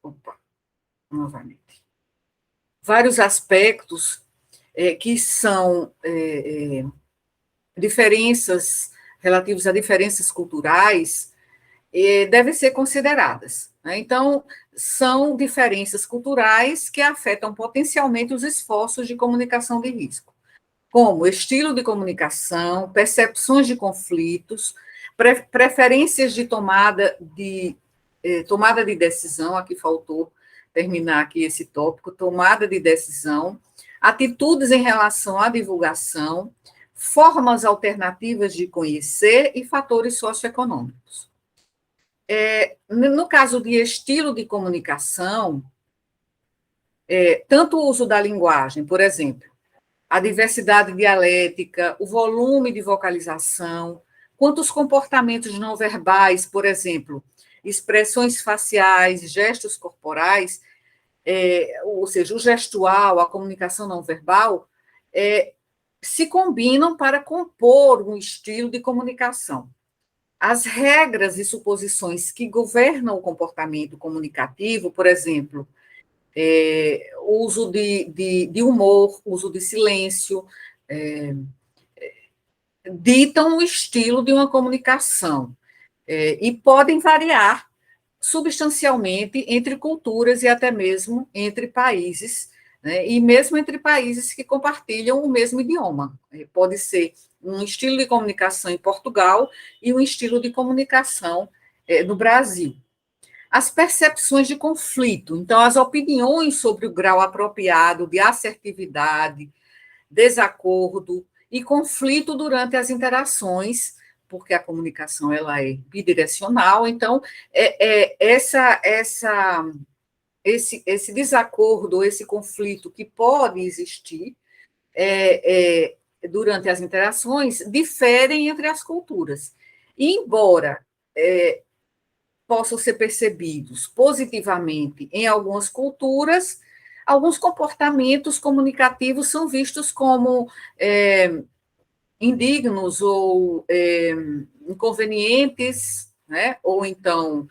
Opa, novamente. Vários aspectos que são diferenças relativos a diferenças culturais devem ser consideradas, né? Então, são diferenças culturais que afetam potencialmente os esforços de comunicação de risco, como estilo de comunicação, percepções de conflitos, preferências de tomada de decisão, aqui faltou terminar aqui esse tópico, tomada de decisão, atitudes em relação à divulgação, formas alternativas de conhecer e fatores socioeconômicos. No caso de estilo de comunicação, tanto o uso da linguagem, por exemplo, a diversidade dialética, o volume de vocalização, quanto os comportamentos não verbais, por exemplo, expressões faciais, gestos corporais, ou seja, o gestual, a comunicação não verbal, se combinam para compor um estilo de comunicação. As regras e suposições que governam o comportamento comunicativo, por exemplo, uso de humor, uso de silêncio, ditam o estilo de uma comunicação e podem variar substancialmente entre culturas e até mesmo entre países, né, e mesmo entre países que compartilham o mesmo idioma. Pode ser um estilo de comunicação em Portugal e um estilo de comunicação no Brasil. As percepções de conflito, então, as opiniões sobre o grau apropriado de assertividade, desacordo e conflito durante as interações, porque a comunicação ela é bidirecional, então, esse desacordo, esse conflito que pode existir durante as interações, diferem entre as culturas. E, embora possam ser percebidos positivamente em algumas culturas, alguns comportamentos comunicativos são vistos como indignos ou inconvenientes, né? Ou então,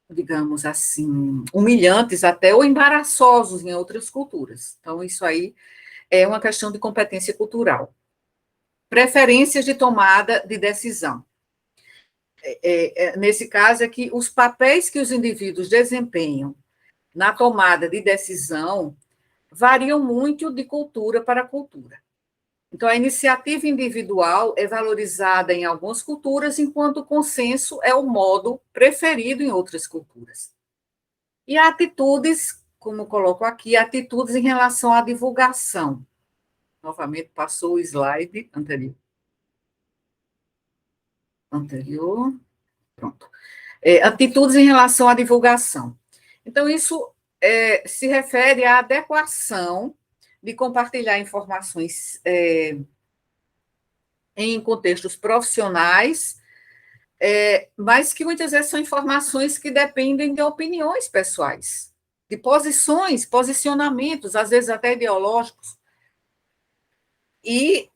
digamos assim, humilhantes até, ou embaraçosos em outras culturas. Então, isso aí é uma questão de competência cultural. Preferências de tomada de decisão. Nesse caso, é que os papéis que os indivíduos desempenham na tomada de decisão variam muito de cultura para cultura. Então, a iniciativa individual é valorizada em algumas culturas, enquanto o consenso é o modo preferido em outras culturas. E atitudes, como coloco aqui, atitudes em relação à divulgação. Novamente, passou o slide anterior. Pronto. Atitudes em relação à divulgação. Então, isso se refere à adequação de compartilhar informações em contextos profissionais, mas que muitas vezes são informações que dependem de opiniões pessoais, de posicionamentos, às vezes até ideológicos. E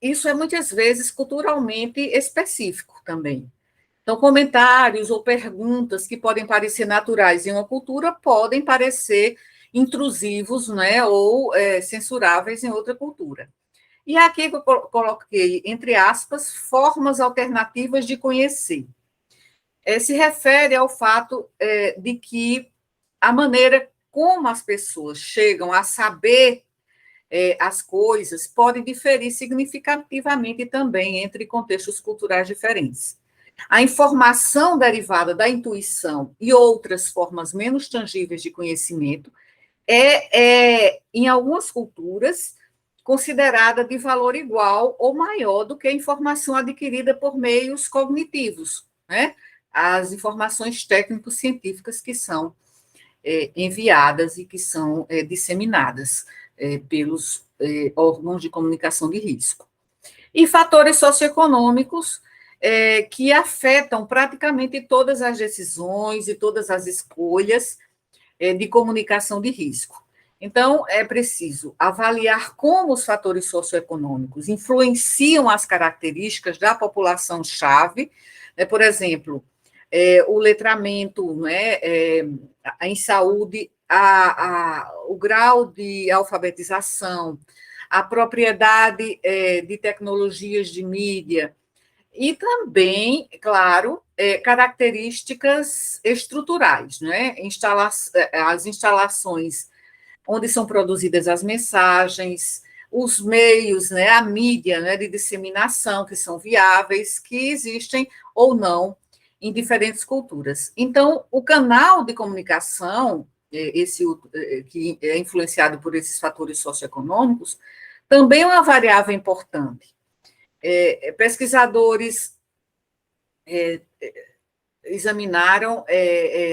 isso é muitas vezes culturalmente específico também. Então, comentários ou perguntas que podem parecer naturais em uma cultura podem parecer intrusivos, né, ou censuráveis em outra cultura. E aqui eu coloquei, entre aspas, formas alternativas de conhecer. Se refere ao fato de que a maneira como as pessoas chegam a saber as coisas pode diferir significativamente também entre contextos culturais diferentes. A informação derivada da intuição e outras formas menos tangíveis de conhecimento em algumas culturas, considerada de valor igual ou maior do que a informação adquirida por meios cognitivos, né? As informações técnico-científicas que são enviadas e que são disseminadas pelos órgãos de comunicação de risco. E fatores socioeconômicos que afetam praticamente todas as decisões e todas as escolhas de comunicação de risco. Então, é preciso avaliar como os fatores socioeconômicos influenciam as características da população-chave, por exemplo, o letramento, né, em saúde, o grau de alfabetização, a propriedade de tecnologias de mídia, e também, claro, características estruturais, né? As instalações onde são produzidas as mensagens, os meios, né, a mídia, né, de disseminação que são viáveis, que existem ou não em diferentes culturas. Então, o canal de comunicação, que é influenciado por esses fatores socioeconômicos, também é uma variável importante. Pesquisadores examinaram,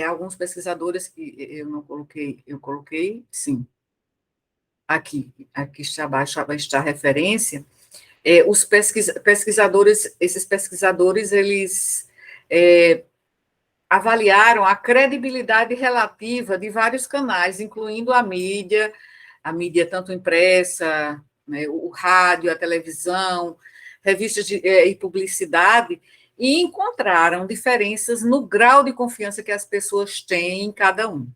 alguns pesquisadores que eu não coloquei, eu coloquei, sim, aqui está abaixo, vai estar a referência, os pesquisadores, esses pesquisadores, eles avaliaram a credibilidade relativa de vários canais, incluindo a mídia tanto impressa, né, o rádio, a televisão, revistas e publicidade, e encontraram diferenças no grau de confiança que as pessoas têm em cada um.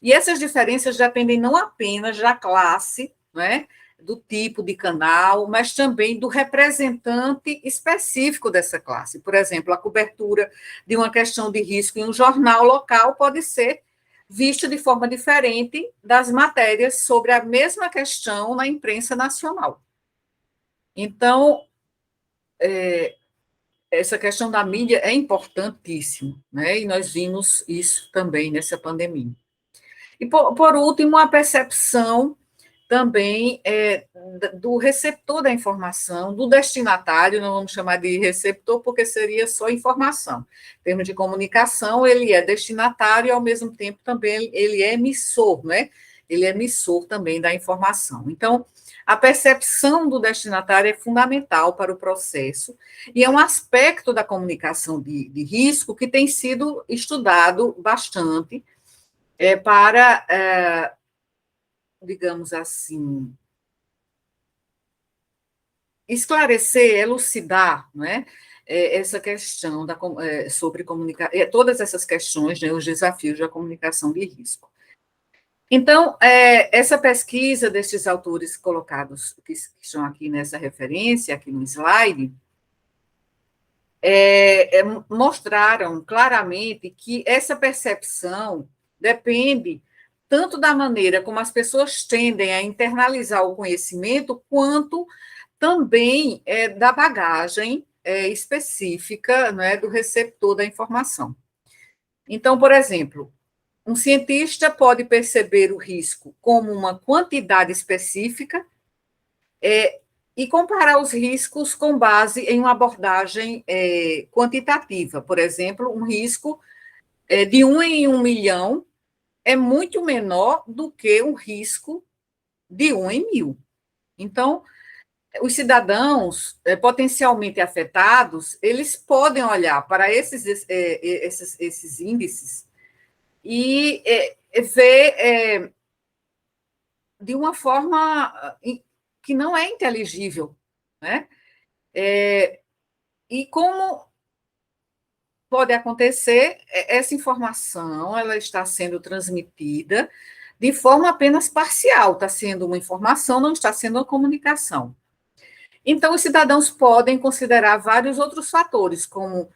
E essas diferenças dependem não apenas da classe, né, do tipo de canal, mas também do representante específico dessa classe. Por exemplo, a cobertura de uma questão de risco em um jornal local pode ser vista de forma diferente das matérias sobre a mesma questão na imprensa nacional. Então, essa questão da mídia é importantíssima, né? E nós vimos isso também nessa pandemia. E, por último, a percepção também do receptor da informação, do destinatário, não vamos chamar de receptor, porque seria só informação. Em termos de comunicação, ele é destinatário e, ao mesmo tempo, também ele é emissor, né? Ele é emissor também da informação. Então, a percepção do destinatário é fundamental para o processo e é um aspecto da comunicação de risco que tem sido estudado bastante para digamos assim, esclarecer, elucidar, não é? Essa questão sobre comunicação, todas essas questões, né, os desafios da comunicação de risco. Então, essa pesquisa desses autores colocados, que estão aqui nessa referência, aqui no slide, mostraram claramente que essa percepção depende tanto da maneira como as pessoas tendem a internalizar o conhecimento, quanto também da bagagem específica, né, do receptor da informação. Então, por exemplo, um cientista pode perceber o risco como uma quantidade específica e comparar os riscos com base em uma abordagem quantitativa. Por exemplo, um risco de 1 em 1 milhão é muito menor do que um risco de 1 em 1000. Então, os cidadãos potencialmente afetados, eles podem olhar para esses índices e ver de uma forma que não é inteligível, né? E como pode acontecer, essa informação ela está sendo transmitida de forma apenas parcial, está sendo uma informação, não está sendo uma comunicação. Então, os cidadãos podem considerar vários outros fatores, como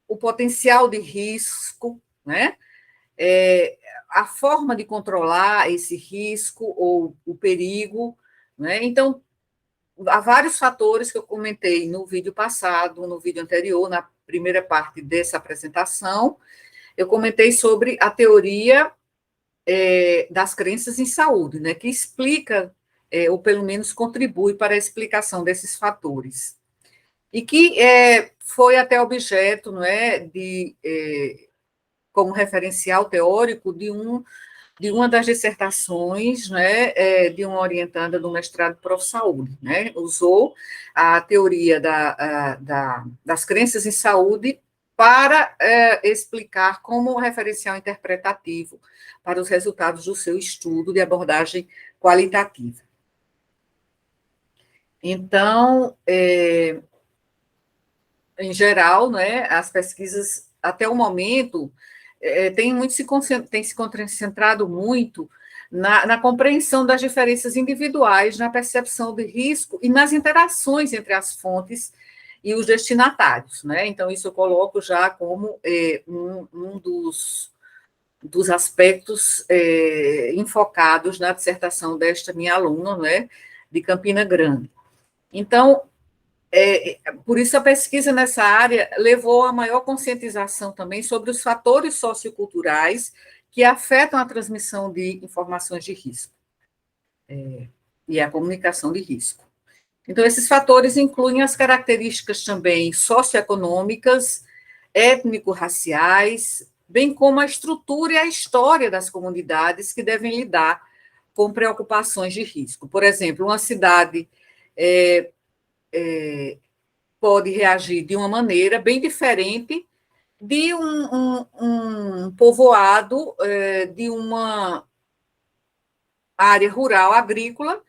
o potencial de risco, né? A forma de controlar esse risco ou o perigo, né? Então, há vários fatores que eu comentei no vídeo passado, no vídeo anterior, na primeira parte dessa apresentação. Eu comentei sobre a teoria das crenças em saúde, né, que explica, ou pelo menos contribui para a explicação desses fatores. E que foi até objeto, não é, como referencial teórico de uma das dissertações, né, de uma orientanda do mestrado Prof. Saúde, né, usou a teoria das crenças em saúde para explicar como referencial interpretativo para os resultados do seu estudo de abordagem qualitativa. Então, em geral, né, as pesquisas, até o momento, têm se concentrado muito na compreensão das diferenças individuais, na percepção de risco e nas interações entre as fontes e os destinatários, né? Então, isso eu coloco já como um dos aspectos enfocados na dissertação desta minha aluna, né, de Campina Grande. Então, por isso, a pesquisa nessa área levou a maior conscientização também sobre os fatores socioculturais que afetam a transmissão de informações de risco e a comunicação de risco. Então, esses fatores incluem as características também socioeconômicas, étnico-raciais, bem como a estrutura e a história das comunidades que devem lidar com preocupações de risco. Por exemplo, uma cidade pode reagir de uma maneira bem diferente de um povoado, de uma área rural agrícola,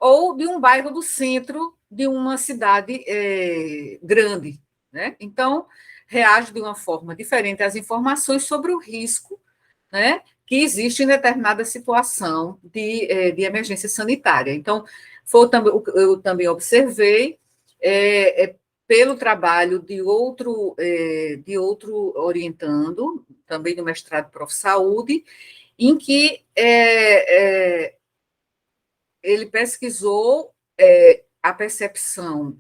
ou de um bairro do centro de uma cidade grande, né? Então, reage de uma forma diferente às informações sobre o risco, né, que existe em determinada situação de emergência sanitária. Então, eu também observei, pelo trabalho de outro orientando, também do mestrado Prof. Saúde, em que ele pesquisou a percepção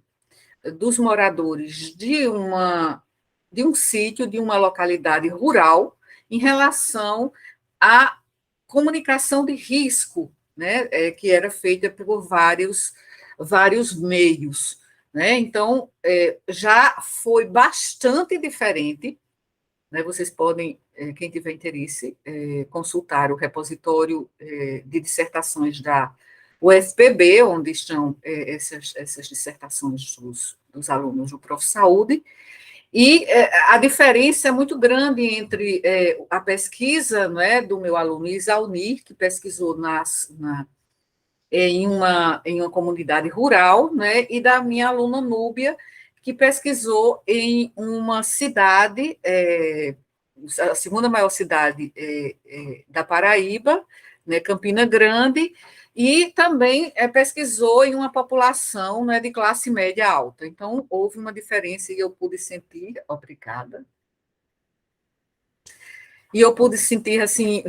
dos moradores de um sítio, de uma localidade rural, em relação à comunicação de risco, né, que era feita por vários meios. Né? Então, já foi bastante diferente. Né? Vocês podem, quem tiver interesse, consultar o repositório de dissertações da UFPB, onde estão essas dissertações dos alunos do Prof. Saúde, e a diferença é muito grande entre a pesquisa, não é, do meu aluno Isaunir, que pesquisou em uma comunidade rural, né, e da minha aluna Núbia, que pesquisou em uma cidade, a segunda maior cidade da Paraíba, né, Campina Grande, e também pesquisou em uma população, né, de classe média alta. Então, houve uma diferença e eu pude sentir, obrigada, e eu pude sentir, assim,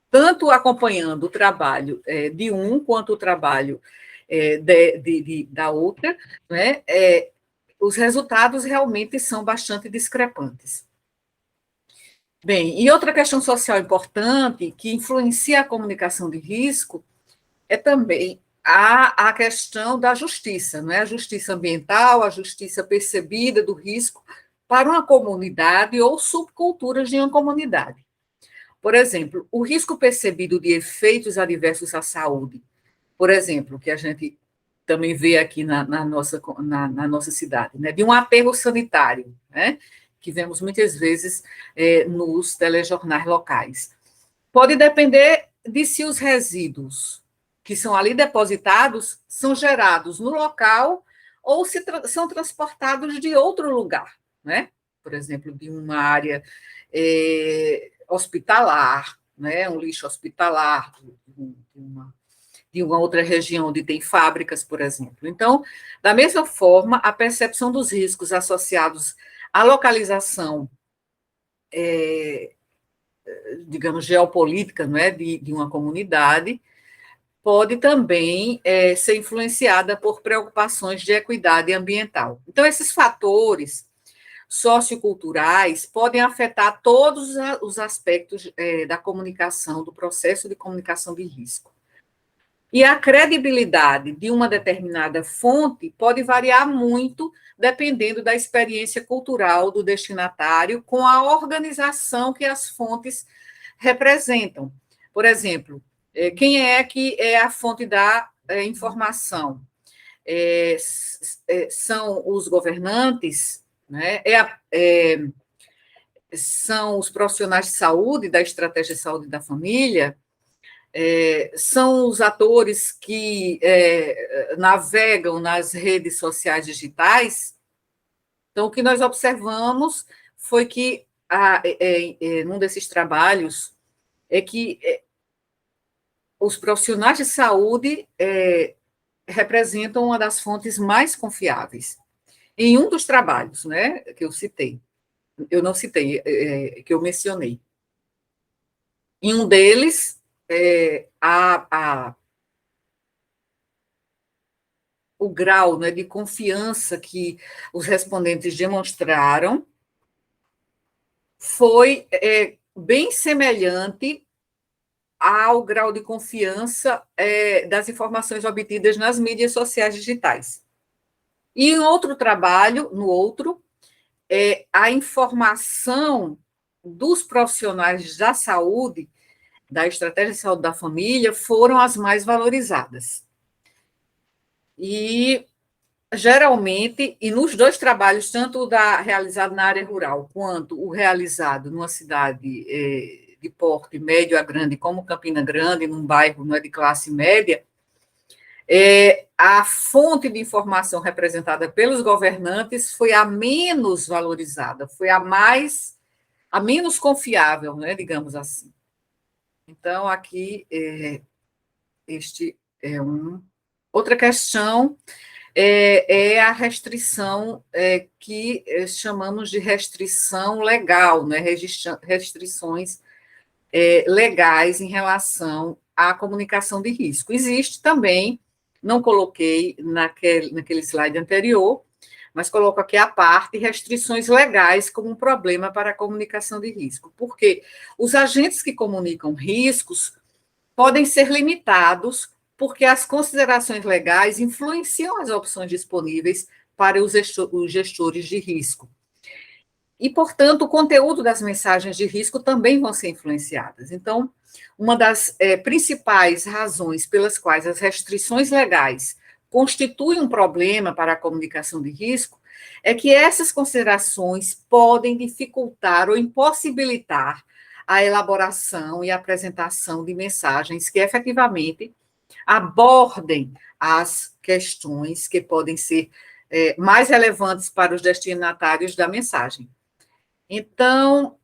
tanto acompanhando o trabalho de um, quanto o trabalho da outra, né, os resultados realmente são bastante discrepantes. Bem, e outra questão social importante que influencia a comunicação de risco é também a questão da justiça, não é? A justiça ambiental, a justiça percebida do risco para uma comunidade ou subculturas de uma comunidade. Por exemplo, o risco percebido de efeitos adversos à saúde, por exemplo, que a gente também vê aqui na nossa cidade, né? De um aterro sanitário, né? Que vemos muitas vezes nos telejornais locais. Pode depender de se os resíduos que são ali depositados são gerados no local ou se são transportados de outro lugar, né? Por exemplo, de uma área hospitalar, né? Um lixo hospitalar, de uma outra região onde tem fábricas, por exemplo. Então, da mesma forma, a percepção dos riscos associados à localização digamos, geopolítica, não é, de uma comunidade, pode também ser influenciada por preocupações de equidade ambiental. Então, esses fatores socioculturais podem afetar todos os aspectos da comunicação, do processo de comunicação de risco. E a credibilidade de uma determinada fonte pode variar muito dependendo da experiência cultural do destinatário com a organização que as fontes representam. Por exemplo, quem é que é a fonte da informação? São os governantes, né? São os profissionais de saúde, da estratégia de saúde da família, são os atores que navegam nas redes sociais digitais. Então, o que nós observamos foi que, num desses trabalhos, é que os profissionais de saúde representam uma das fontes mais confiáveis. Em um dos trabalhos, né, que eu citei, eu não citei, que eu mencionei. Em um deles, o grau, né, de confiança que os respondentes demonstraram foi bem semelhante ao grau de confiança das informações obtidas nas mídias sociais digitais. E em outro trabalho, no outro, a informação dos profissionais da saúde, da estratégia de saúde da família, foram as mais valorizadas. E, geralmente, e nos dois trabalhos, tanto realizado na área rural, quanto o realizado numa cidade de porte médio a grande, como Campina Grande, num bairro não é, de classe média, a fonte de informação representada pelos governantes foi a menos valorizada, foi a menos confiável, né, digamos assim. Então, aqui, este é outra questão, a restrição que chamamos de restrição legal, né, restrições legais em relação à comunicação de risco. Existe também, não coloquei naquele slide anterior, mas coloco aqui à parte restrições legais como um problema para a comunicação de risco, porque os agentes que comunicam riscos podem ser limitados porque as considerações legais influenciam as opções disponíveis para os gestores de risco. E, portanto, o conteúdo das mensagens de risco também vão ser influenciadas. Então, uma das principais razões pelas quais as restrições legais constituem um problema para a comunicação de risco é que essas considerações podem dificultar ou impossibilitar a elaboração e apresentação de mensagens que efetivamente abordem as questões que podem ser mais relevantes para os destinatários da mensagem. Então,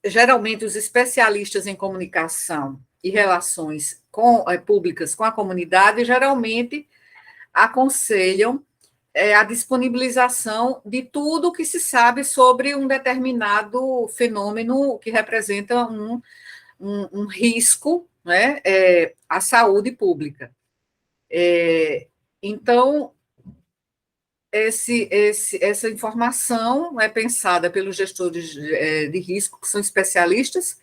geralmente, os especialistas em comunicação e relações públicas com a comunidade, geralmente, aconselham a disponibilização de tudo o que se sabe sobre um determinado fenômeno que representa um risco, né, à saúde pública. Então, essa informação é pensada pelos gestores de risco, que são especialistas,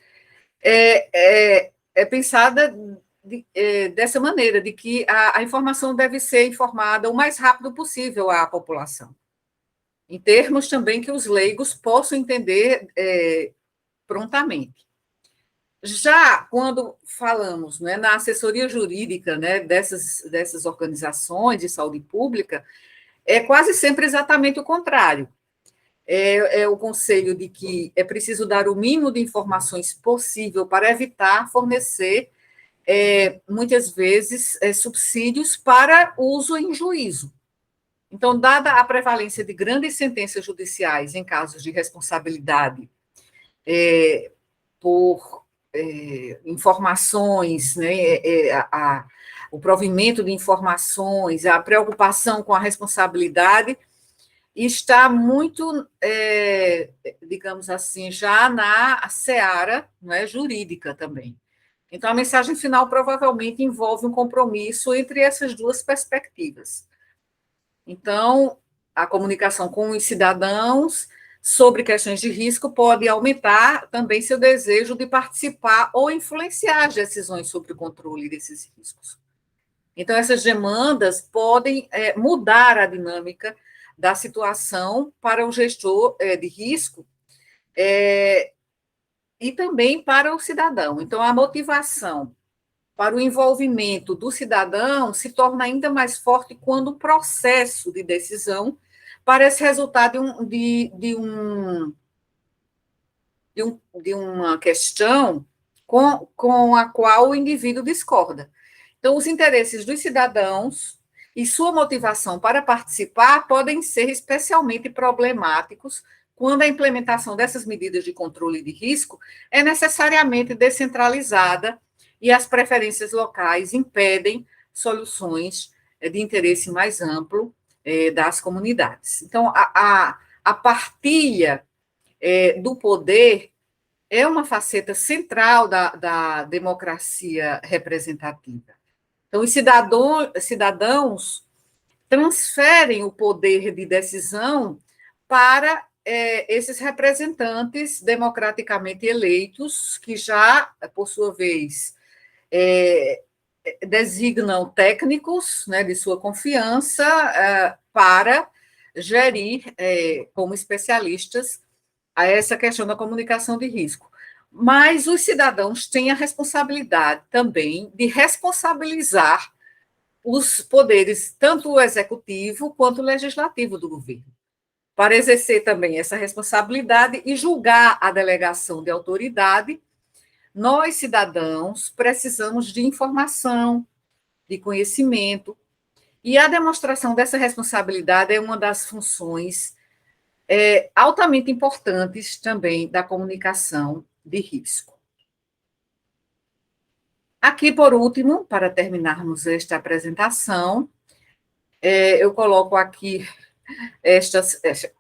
é pensada dessa maneira, de que a informação deve ser informada o mais rápido possível à população, em termos também que os leigos possam entender prontamente. Já quando falamos, né, na assessoria jurídica, né, dessas organizações de saúde pública, é quase sempre exatamente o contrário. É o conselho de que é preciso dar o mínimo de informações possível para evitar fornecer, muitas vezes, subsídios para uso em juízo. Então, dada a prevalência de grandes sentenças judiciais em casos de responsabilidade por informações, né, o provimento de informações, a preocupação com a responsabilidade, está muito, digamos assim, já na seara, né, jurídica também. Então, a mensagem final provavelmente envolve um compromisso entre essas duas perspectivas. Então, a comunicação com os cidadãos sobre questões de risco pode aumentar também seu desejo de participar ou influenciar as decisões sobre o controle desses riscos. Então, essas demandas podem mudar a dinâmica da situação para o gestor de risco e também para o cidadão. Então, a motivação para o envolvimento do cidadão se torna ainda mais forte quando o processo de decisão parece resultar de uma questão com a qual o indivíduo discorda. Então, os interesses dos cidadãos e sua motivação para participar podem ser especialmente problemáticos quando a implementação dessas medidas de controle de risco é necessariamente descentralizada e as preferências locais impedem soluções de interesse mais amplo das comunidades. Então, a partilha do poder é uma faceta central da democracia representativa. Então, os cidadãos transferem o poder de decisão para esses representantes democraticamente eleitos, que já, por sua vez, designam técnicos, né, de sua confiança para gerir como especialistas a essa questão da comunicação de risco. Mas os cidadãos têm a responsabilidade também de responsabilizar os poderes, tanto o executivo quanto o legislativo do governo, para exercer também essa responsabilidade e julgar a delegação de autoridade. Nós, cidadãos, precisamos de informação, de conhecimento, e a demonstração dessa responsabilidade é uma das funções altamente importantes também da comunicação de risco. Aqui, por último, para terminarmos esta apresentação, eu coloco aqui esta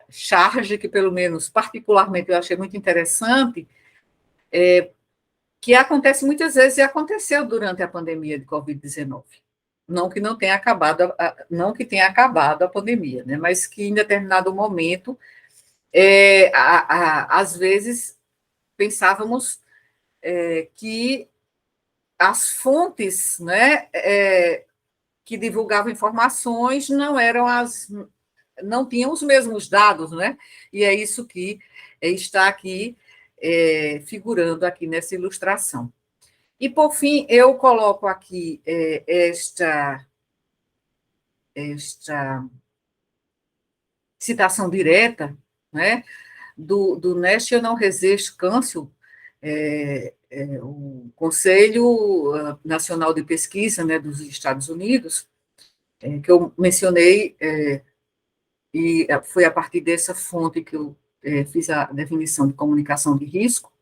charge, que pelo menos particularmente eu achei muito interessante, que acontece muitas vezes e aconteceu durante a pandemia de Covid-19. Não que não tenha acabado, não que tenha acabado a pandemia, né, mas que em determinado momento, às vezes, pensávamos que as fontes, né, que divulgavam informações não tinham os mesmos dados, né? E é isso que está aqui figurando aqui nessa ilustração. E, por fim, eu coloco aqui esta citação direta, né, do National Research Council, o Conselho Nacional de Pesquisa, né, dos Estados Unidos, que eu mencionei, e foi a partir dessa fonte que eu fiz a definição de comunicação de risco,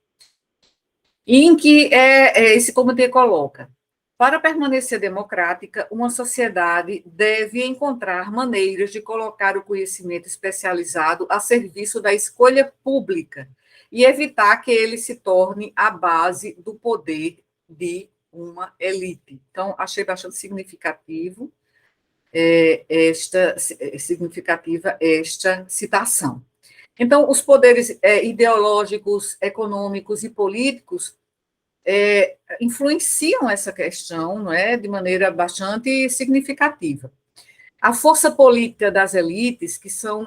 em que esse comitê coloca: para permanecer democrática, uma sociedade deve encontrar maneiras de colocar o conhecimento especializado a serviço da escolha pública e evitar que ele se torne a base do poder de uma elite. Então, achei bastante significativa esta citação. Então, os poderes ideológicos, econômicos e políticos influenciam essa questão, não é, de maneira bastante significativa. A força política das elites, que são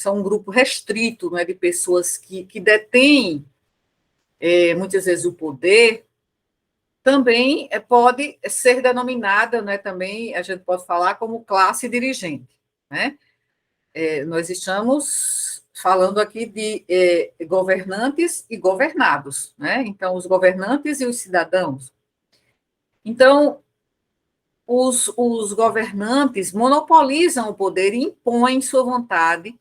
um grupo restrito, não é, de pessoas que detêm muitas vezes o poder, também pode ser denominada, né, também a gente pode falar como classe dirigente, né? Nós estamos falando aqui de governantes e governados, né? Então, os governantes e os cidadãos. Então, os governantes monopolizam o poder e impõem sua vontade,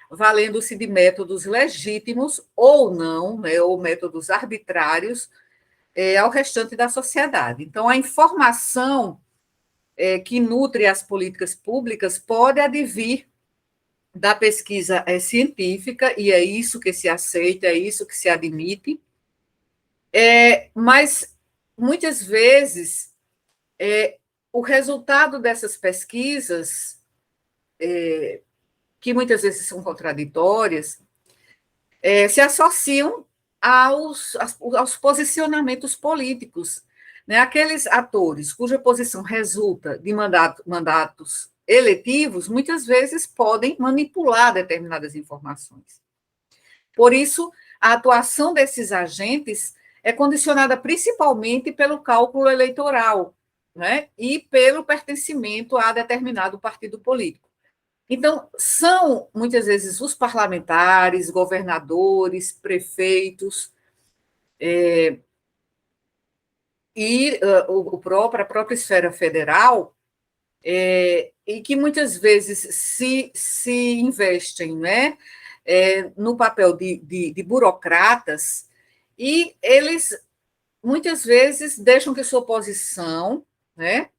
valendo-se de métodos legítimos ou não, né, ou métodos arbitrários, ao restante da sociedade. Então, a informação que nutre as políticas públicas pode advir da pesquisa científica, e é isso que se aceita, é isso que se admite, mas, muitas vezes, o resultado dessas pesquisas que muitas vezes são contraditórias, se associam aos posicionamentos políticos, né? Aqueles atores cuja posição resulta de mandatos eletivos, muitas vezes podem manipular determinadas informações. Por isso, a atuação desses agentes é condicionada principalmente pelo cálculo eleitoral, né? E pelo pertencimento a determinado partido político. Então, são, muitas vezes, os parlamentares, governadores, prefeitos, a própria esfera federal, e que muitas vezes se investem, né, no papel de burocratas, e eles, muitas vezes, deixam que sua posição, né,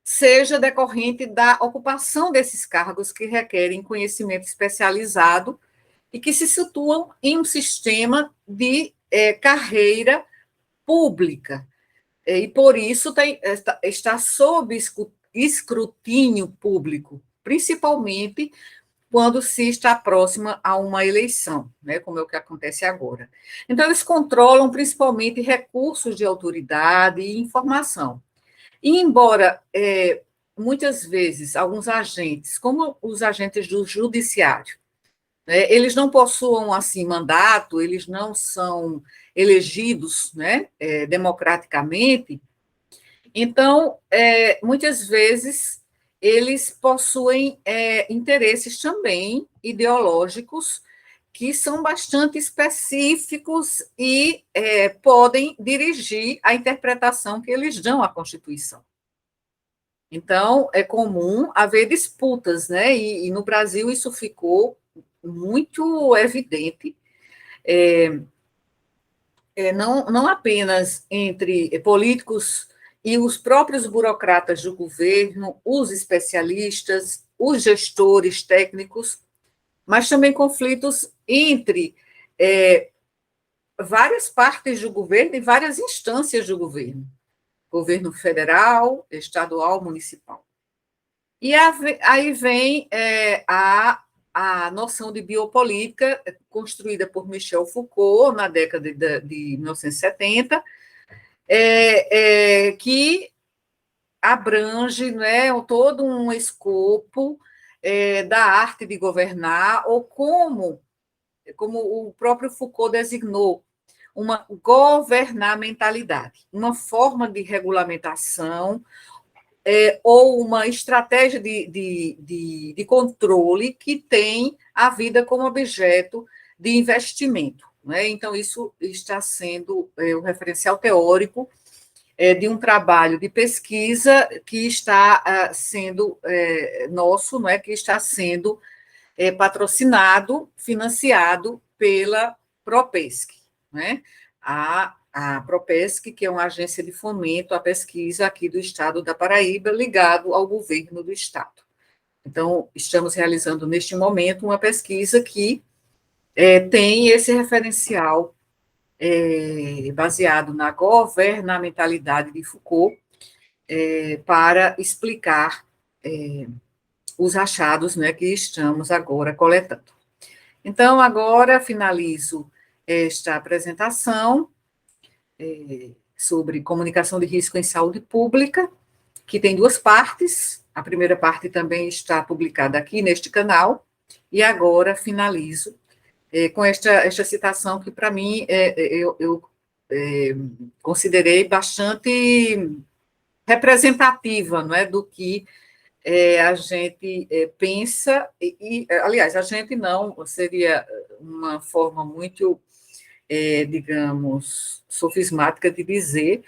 seja decorrente da ocupação desses cargos que requerem conhecimento especializado e que se situam em um sistema de carreira pública. E, por isso, está sob escrutínio público, principalmente quando se está próxima a uma eleição, né, como é o que acontece agora. Então, eles controlam principalmente recursos de autoridade e informação. E, embora muitas vezes alguns agentes, como os agentes do judiciário, eles não possuam assim mandato, eles não são elegidos, né, democraticamente, então muitas vezes eles possuem interesses também ideológicos que são bastante específicos e podem dirigir a interpretação que eles dão à Constituição. Então, é comum haver disputas, né? E no Brasil isso ficou muito evidente, não apenas entre políticos e os próprios burocratas do governo, os especialistas, os gestores técnicos, mas também conflitos entre várias partes do governo e várias instâncias do governo federal, estadual, municipal. E aí vem a noção de biopolítica, construída por Michel Foucault na década de 1970, que abrange, né, todo um escopo da arte de governar, ou como o próprio Foucault designou, uma governamentalidade, uma forma de regulamentação ou uma estratégia de controle que tem a vida como objeto de investimento. Né? Então, isso está sendo o referencial teórico de um trabalho de pesquisa que está sendo nosso, não é? Que está sendo patrocinado, financiado pela Propesc, né? A Propesc, que é uma agência de fomento à pesquisa aqui do estado da Paraíba, ligado ao governo do estado. Então, estamos realizando neste momento uma pesquisa que tem esse referencial baseado na governamentalidade de Foucault para explicar os achados, né, que estamos agora coletando. Então, agora finalizo esta apresentação sobre comunicação de risco em saúde pública, que tem duas partes. A primeira parte também está publicada aqui neste canal, e agora finalizo com esta citação que, para mim, eu considerei bastante representativa, não é, do que a gente pensa, aliás, a gente não, seria uma forma muito, digamos, sofismática de dizer,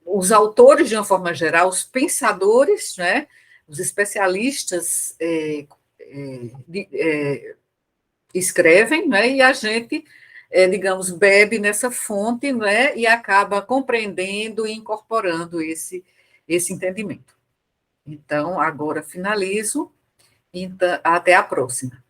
os autores, de uma forma geral, os pensadores, né, os especialistas escrevem, né, e a gente, digamos, bebe nessa fonte, né, e acaba compreendendo e incorporando esse entendimento. Então, agora finalizo, então, até a próxima.